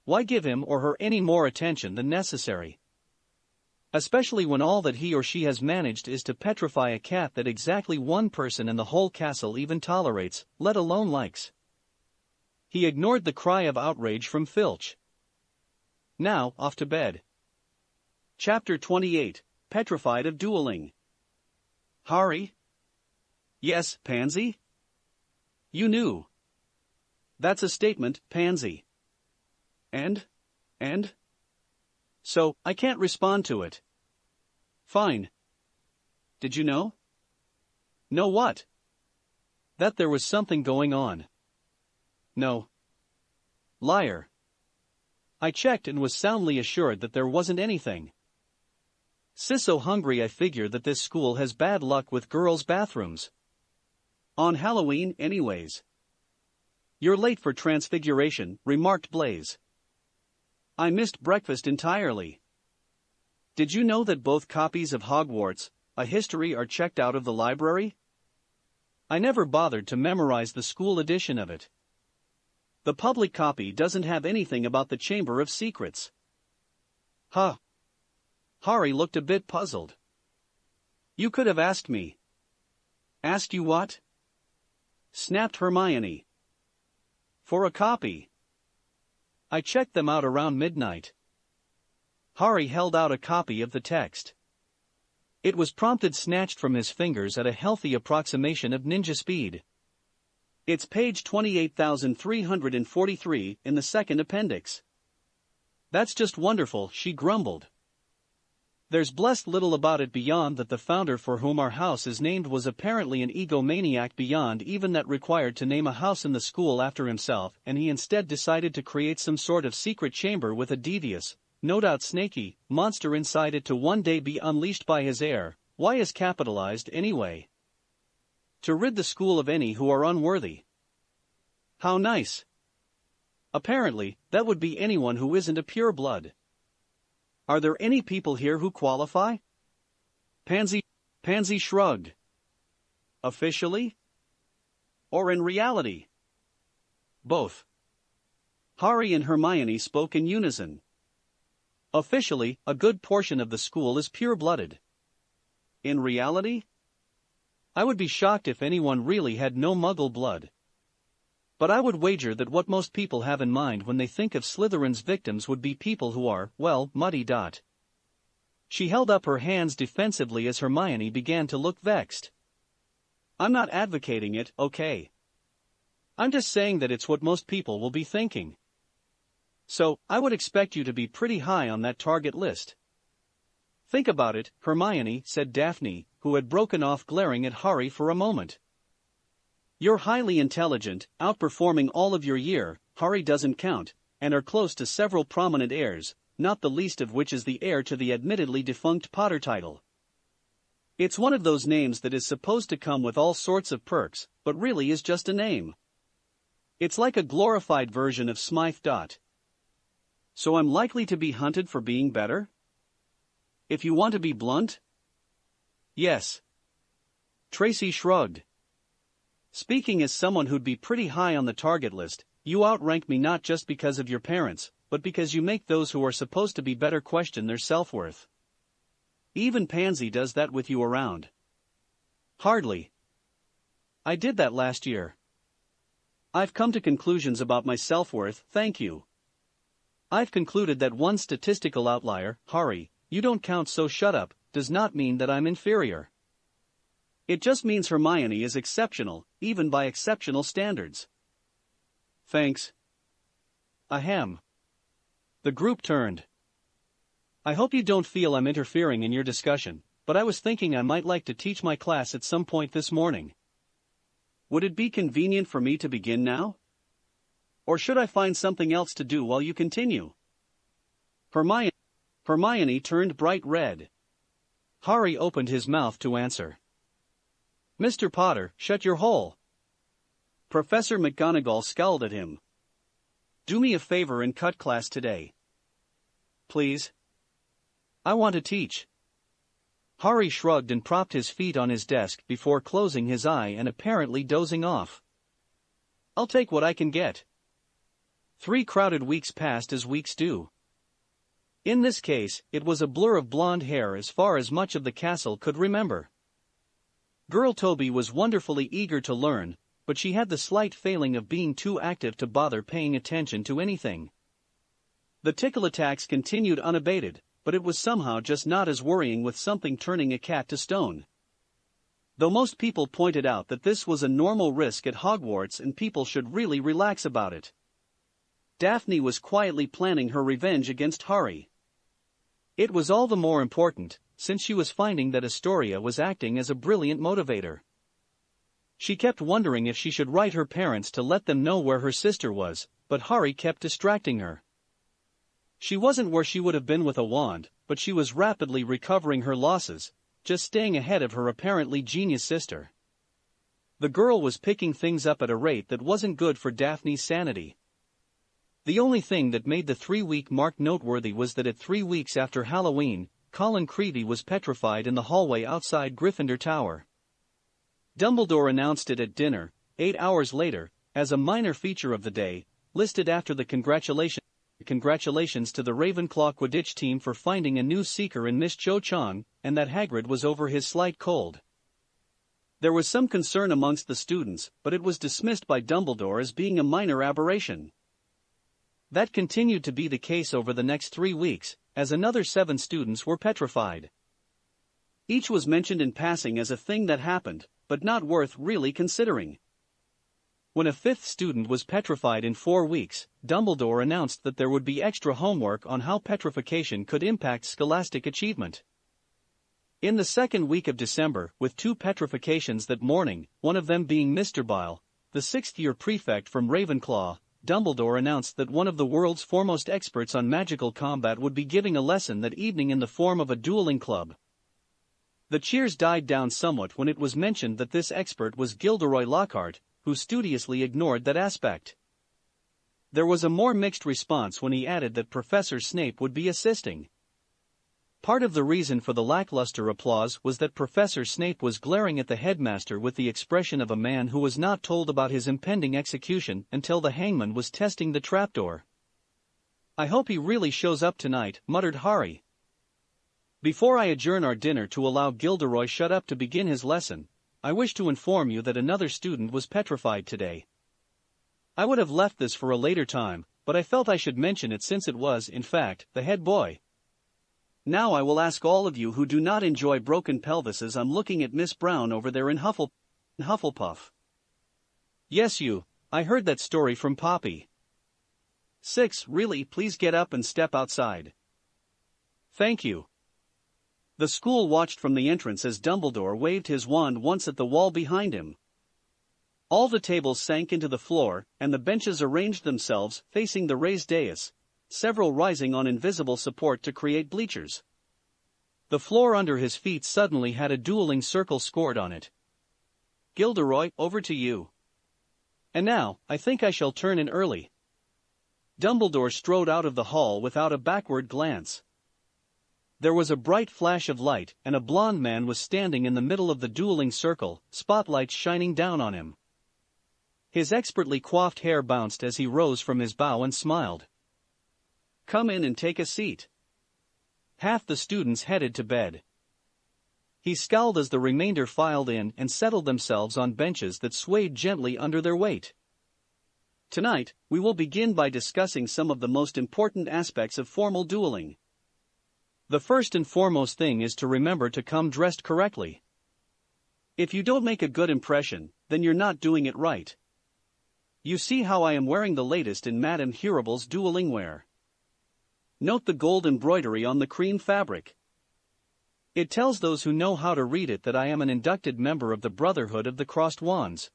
Speaker 1: Why give him or her any more attention than necessary? Especially when all that he or she has managed is to petrify a cat that exactly one person in the whole castle even tolerates, let alone likes. He ignored the cry of outrage from Filch. Now, off to bed. Chapter 28, Petrified of Dueling. Harry? Yes, Pansy? You knew. That's a statement, Pansy. And? So, I can't respond to it. Fine. Did you know? Know what? That there was something going on. No. Liar. I checked and was soundly assured that there wasn't anything. Sis so hungry I figure that this school has bad luck with girls' bathrooms. On Halloween, anyways. You're late for Transfiguration, remarked Blaze. I missed breakfast entirely. Did you know that both copies of Hogwarts, A History are checked out of the library? I never bothered to memorize the school edition of it. The public copy doesn't have anything about the Chamber of Secrets. Huh. Harry looked a bit puzzled. You could have asked me. Asked you what? Snapped Hermione. For a copy. I checked them out around midnight. Harry held out a copy of the text. It was prompted snatched from his fingers at a healthy approximation of ninja speed. It's page 28,343 in the second appendix. That's just wonderful, she grumbled. There's blessed little about it beyond that the founder for whom our house is named was apparently an egomaniac beyond even that required to name a house in the school after himself, and he instead decided to create some sort of secret chamber with a devious, no doubt snaky, monster inside it to one day be unleashed by his heir. Why is capitalized anyway? To rid the school of any who are unworthy. How nice. Apparently, that would be anyone who isn't a pureblood. Are there any people here who qualify? Pansy shrugged. Officially? Or in reality? Both. Harry and Hermione spoke in unison. Officially, a good portion of the school is pure-blooded. In reality? I would be shocked if anyone really had no Muggle blood. But I would wager that what most people have in mind when they think of Slytherin's victims would be people who are, well, muddy. She held up her hands defensively as Hermione began to look vexed. I'm not advocating it, okay? I'm just saying that it's what most people will be thinking. So, I would expect you to be pretty high on that target list. Think about it, Hermione, said Daphne, who had broken off glaring at Harry for a moment. You're highly intelligent, outperforming all of your year, Harry doesn't count, and are close to several prominent heirs, not the least of which is the heir to the admittedly defunct Potter title. It's one of those names that is supposed to come with all sorts of perks, but really is just a name. It's like a glorified version of Smythe. So I'm likely to be hunted for being better? If you want to be blunt? Yes. Tracy shrugged. Speaking as someone who'd be pretty high on the target list, you outrank me not just because of your parents, but because you make those who are supposed to be better question their self-worth. Even Pansy does that with you around. Hardly. I did that last year. I've come to conclusions about my self-worth, thank you. I've concluded that one statistical outlier, Harry, you don't count so shut up, does not mean that I'm inferior. It just means Hermione is exceptional, even by exceptional standards. Thanks. Ahem. The group turned. I hope you don't feel I'm interfering in your discussion, but I was thinking I might like to teach my class at some point this morning. Would it be convenient for me to begin now? Or should I find something else to do while you continue? Hermione turned bright red. Harry opened his mouth to answer. Mr. Potter, shut your hole. Professor McGonagall scowled at him. Do me a favor and cut class today. Please. I want to teach. Harry shrugged and propped his feet on his desk before closing his eye and apparently dozing off. I'll take what I can get. 3 crowded weeks passed as weeks do. In this case, it was a blur of blonde hair as far as much of the castle could remember. Girl Toby was wonderfully eager to learn, but she had the slight failing of being too active to bother paying attention to anything. The tickle attacks continued unabated, but it was somehow just not as worrying with something turning a cat to stone. Though most people pointed out that this was a normal risk at Hogwarts and people should really relax about it. Daphne was quietly planning her revenge against Harry. It was all the more important, since she was finding that Astoria was acting as a brilliant motivator. She kept wondering if she should write her parents to let them know where her sister was, but Harry kept distracting her. She wasn't where she would have been with a wand, but she was rapidly recovering her losses, just staying ahead of her apparently genius sister. The girl was picking things up at a rate that wasn't good for Daphne's sanity. The only thing that made the 3-week mark noteworthy was that at 3 weeks after Halloween, Colin Creevey was petrified in the hallway outside Gryffindor Tower. Dumbledore announced it at dinner, 8 hours later, as a minor feature of the day, listed after the congratulations to the Ravenclaw Quidditch team for finding a new seeker in Miss Cho Chang, and that Hagrid was over his slight cold. There was some concern amongst the students, but it was dismissed by Dumbledore as being a minor aberration. That continued to be the case over the next 3 weeks, as another 7 students were petrified. Each was mentioned in passing as a thing that happened, but not worth really considering. When a 5th student was petrified in 4 weeks, Dumbledore announced that there would be extra homework on how petrification could impact scholastic achievement. In the 2nd week of December, with 2 petrifications that morning, one of them being Mr. Bile, the 6th-year prefect from Ravenclaw, Dumbledore announced that one of the world's foremost experts on magical combat would be giving a lesson that evening in the form of a dueling club. The cheers died down somewhat when it was mentioned that this expert was Gilderoy Lockhart, who studiously ignored that aspect. There was a more mixed response when he added that Professor Snape would be assisting. Part of the reason for the lackluster applause was that Professor Snape was glaring at the headmaster with the expression of a man who was not told about his impending execution until the hangman was testing the trapdoor. "I hope he really shows up tonight," muttered Harry. "Before I adjourn our dinner to allow Gilderoy shut up to begin his lesson, I wish to inform you that another student was petrified today. I would have left this for a later time, but I felt I should mention it since it was, in fact, the head boy. Now I will ask all of you who do not enjoy broken pelvises. I'm looking at Miss Brown over there in Hufflepuff. Yes, you, I heard that story from Poppy. 6. Really, please get up and step outside. Thank you." The school watched from the entrance as Dumbledore waved his wand once at the wall behind him. All the tables sank into the floor, and the benches arranged themselves, facing the raised dais, several rising on invisible support to create bleachers. The floor under his feet suddenly had a dueling circle scored on it. "Gilderoy, over to you. And now, I think I shall turn in early." Dumbledore strode out of the hall without a backward glance. There was a bright flash of light, and a blond man was standing in the middle of the dueling circle, spotlights shining down on him. His expertly coiffed hair bounced as he rose from his bow and smiled. "Come in and take a seat." Half the students headed to bed. He scowled as the remainder filed in and settled themselves on benches that swayed gently under their weight. "Tonight, we will begin by discussing some of the most important aspects of formal dueling. The first and foremost thing is to remember to come dressed correctly. If you don't make a good impression, then you're not doing it right. You see how I am wearing the latest in Madame Hirable's dueling wear. Note the gold embroidery on the cream fabric. It tells those who know how to read it that I am an inducted member of the Brotherhood of the Crossed Wands.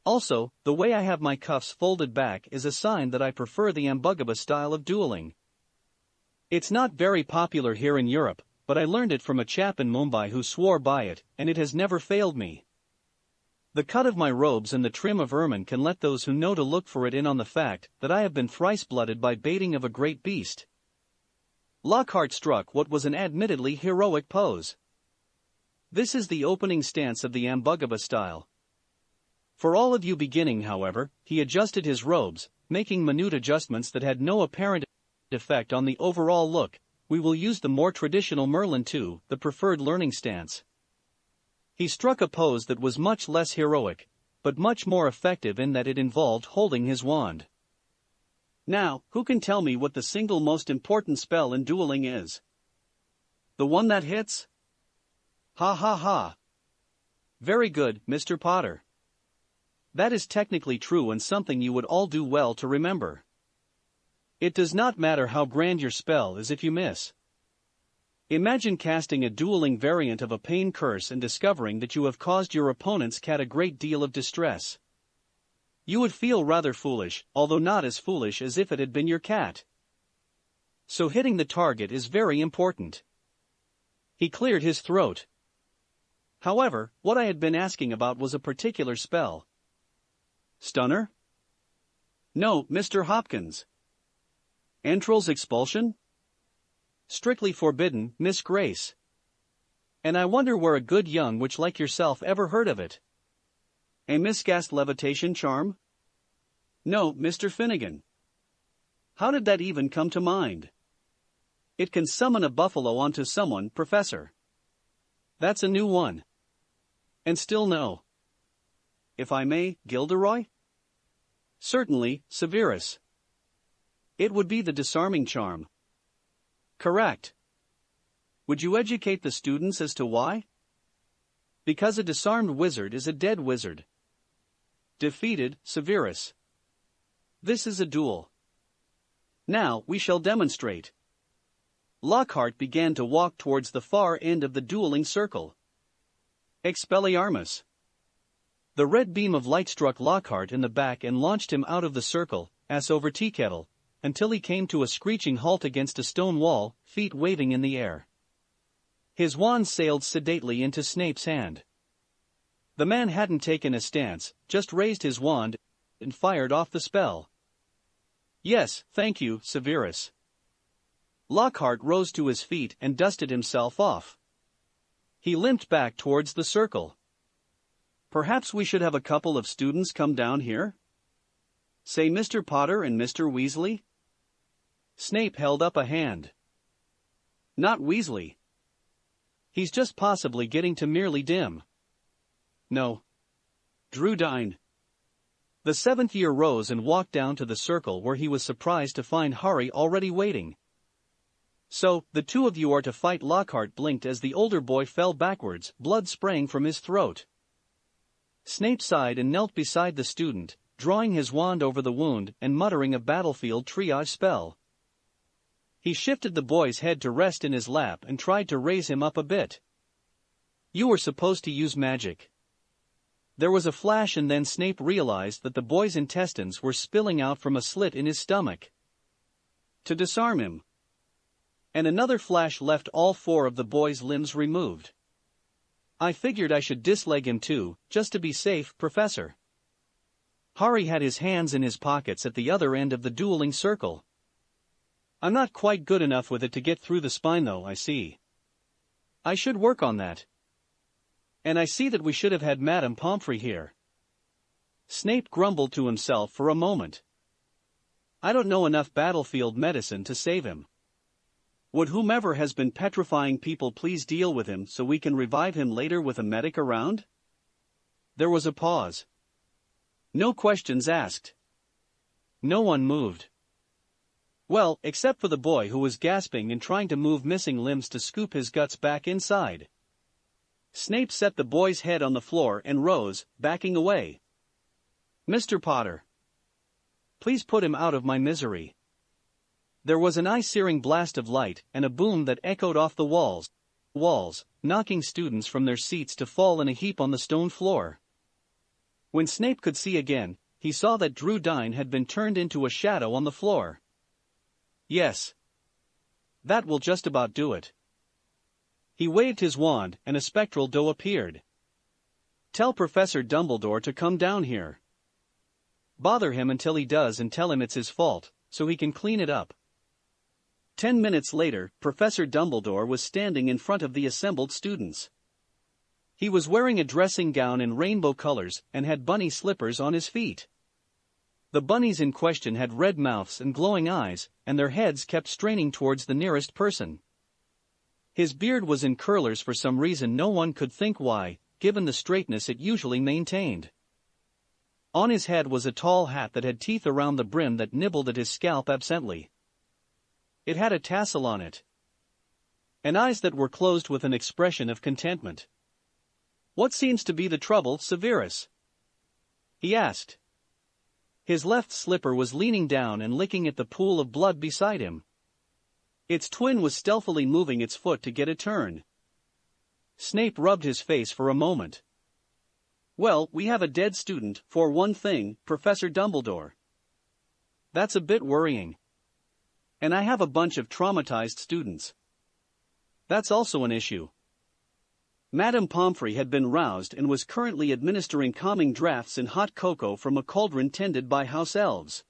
Speaker 1: Also, the way I have my cuffs folded back is a sign that I prefer the Ambugaba style of dueling. It's not very popular here in Europe, but I learned it from a chap in Mumbai who swore by it, and it has never failed me. The cut of my robes and the trim of ermine can let those who know to look for it in on the fact that I have been thrice-blooded by baiting of a great beast." Lockhart struck what was an admittedly heroic pose. "This is the opening stance of the Ambugaba style. For all of you beginning, however," he adjusted his robes, making minute adjustments that had no apparent effect on the overall look. "We will use the more traditional Merlin 2, the preferred learning stance." He struck a pose that was much less heroic, but much more effective in that it involved holding his wand. "Now, who can tell me what the single most important spell in dueling is? The one that hits? Ha ha ha. Very good, Mr. Potter. That is technically true and something you would all do well to remember. It does not matter how grand your spell is if you miss. Imagine casting a dueling variant of a pain curse and discovering that you have caused your opponent's cat a great deal of distress. You would feel rather foolish, although not as foolish as if it had been your cat. So hitting the target is very important." He cleared his throat. "However, what I had been asking about was a particular spell." "Stunner?" "No, Mr. Hopkins." "Entral's expulsion?" "Strictly forbidden, Miss Grace. And I wonder where a good young witch like yourself ever heard of it." "A miscast levitation charm?" "No, Mr. Finnegan." "How did that even come to mind?" "It can summon a buffalo onto someone, Professor." "That's a new one." "And still no." "If I may, Gilderoy?" "Certainly, Severus." "It would be the disarming charm." "Correct." "Would you educate the students as to why?" "Because a disarmed wizard is a dead wizard." "Defeated, Severus." "This is a duel. Now we shall demonstrate." Lockhart began to walk towards the far end of the dueling circle. Expelliarmus. The red beam of light struck Lockhart in the back and launched him out of the circle, ass over tea kettle, until he came to a screeching halt against a stone wall, feet waving in the air. His wand sailed sedately into Snape's hand. The man hadn't taken a stance, just raised his wand and fired off the spell. "Yes, thank you, Severus." Lockhart rose to his feet and dusted himself off. He limped back towards the circle. Perhaps we should have a couple of students come down here? Say Mr. Potter and Mr. Weasley? Snape held up a hand. Not Weasley. He's just possibly getting to merely dim. No. Drudine. The seventh year rose and walked down to the circle where he was surprised to find Harry already waiting. So, the two of you are to fight. Lockhart blinked as the older boy fell backwards, blood spraying from his throat. Snape sighed and knelt beside the student, drawing his wand over the wound and muttering a battlefield triage spell. He shifted the boy's head to rest in his lap and tried to raise him up a bit. You were supposed to use magic. There was a flash and then Snape realized that the boy's intestines were spilling out from a slit in his stomach. To disarm him. And another flash left all four of the boy's limbs removed. I figured I should disleg him too, just to be safe, Professor. Harry had his hands in his pockets at the other end of the dueling circle. I'm not quite good enough with it to get through the spine though, I see. I should work on that. And I see that we should have had Madame Pomfrey here. Snape grumbled to himself for a moment. I don't know enough battlefield medicine to save him. Would whomever has been petrifying people please deal with him so we can revive him later with a medic around? There was a pause. No questions asked. No one moved. Well, except for the boy who was gasping and trying to move missing limbs to scoop his guts back inside. Snape set the boy's head on the floor and rose, backing away. Mr. Potter. Please put him out of my misery. There was an eye-searing blast of light and a boom that echoed off the walls, knocking students from their seats to fall in a heap on the stone floor. When Snape could see again, he saw that Drudine had been turned into a shadow on the floor. Yes. That will just about do it. He waved his wand and a spectral doe appeared. Tell Professor Dumbledore to come down here. Bother him until he does and tell him it's his fault, so he can clean it up. 10 minutes later, Professor Dumbledore was standing in front of the assembled students. He was wearing a dressing gown in rainbow colors and had bunny slippers on his feet. The bunnies in question had red mouths and glowing eyes, and their heads kept straining towards the nearest person. His beard was in curlers for some reason no one could think why, given the straightness it usually maintained. On his head was a tall hat that had teeth around the brim that nibbled at his scalp absently. It had a tassel on it. And eyes that were closed with an expression of contentment. What seems to be the trouble, Severus? He asked. His left slipper was leaning down and licking at the pool of blood beside him. Its twin was stealthily moving its foot to get a turn. Snape rubbed his face for a moment. Well, we have a dead student, for one thing, Professor Dumbledore. That's a bit worrying. And I have a bunch of traumatized students. That's also an issue. Madame Pomfrey had been roused and was currently administering calming drafts in hot cocoa from a cauldron tended by house elves.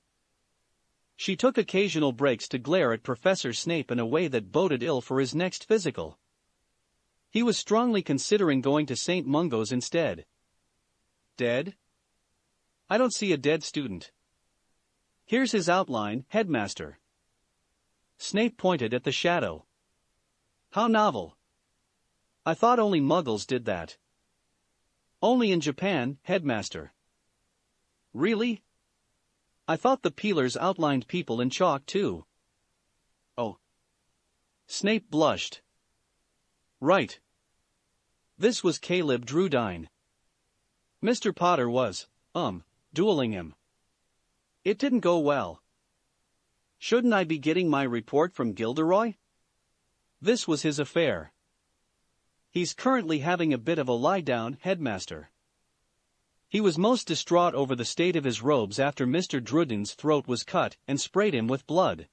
Speaker 1: She took occasional breaks to glare at Professor Snape in a way that boded ill for his next physical. He was strongly considering going to St. Mungo's instead. Dead? I don't see a dead student. Here's his outline, Headmaster. Snape pointed at the shadow. How novel. I thought only Muggles did that. Only in Japan, Headmaster. Really? I thought the peelers outlined people in chalk too. Oh. Snape blushed. Right. This was Caleb Drudine. Mr. Potter was, dueling him. It didn't go well. Shouldn't I be getting my report from Gilderoy? This was his affair. He's currently having a bit of a lie-down, Headmaster. He was most distraught over the state of his robes after Mr. Drudine's throat was cut and sprayed him with blood.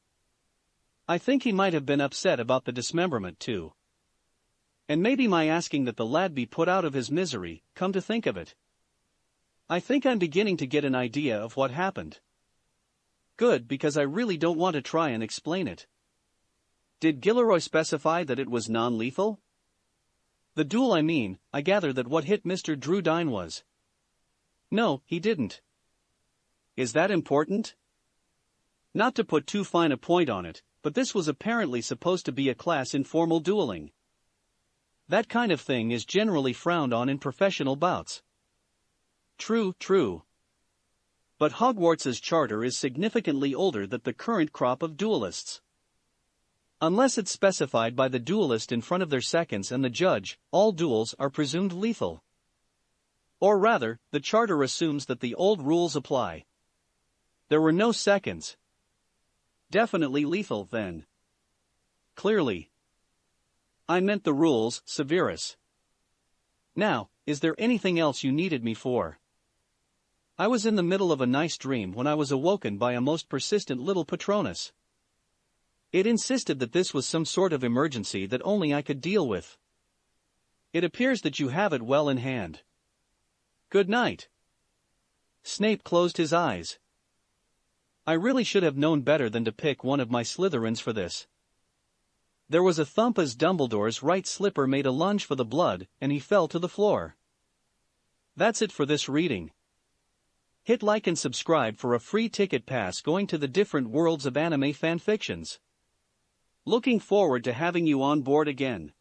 Speaker 1: I think he might have been upset about the dismemberment too. And maybe my asking that the lad be put out of his misery, come to think of it. I think I'm beginning to get an idea of what happened. Good, because I really don't want to try and explain it. Did Gilroy specify that it was non-lethal? The duel I gather that what hit Mr. Drew Dine was. No, he didn't. Is that important? Not to put too fine a point on it, but this was apparently supposed to be a class in formal dueling. That kind of thing is generally frowned on in professional bouts. True. But Hogwarts's charter is significantly older than the current crop of duelists. Unless it's specified by the duelist in front of their seconds and the judge, all duels are presumed lethal. Or rather, the charter assumes that the old rules apply. There were no seconds. Definitely lethal, then. Clearly. I meant the rules, Severus. Now, is there anything else you needed me for? I was in the middle of a nice dream when I was awoken by a most persistent little Patronus. It insisted that this was some sort of emergency that only I could deal with. It appears that you have it well in hand. Good night. Snape closed his eyes. I really should have known better than to pick one of my Slytherins for this. There was a thump as Dumbledore's right slipper made a lunge for the blood, and he fell to the floor. That's it for this reading. Hit like and subscribe for a free ticket pass going to the different worlds of anime fanfictions. Looking forward to having you on board again.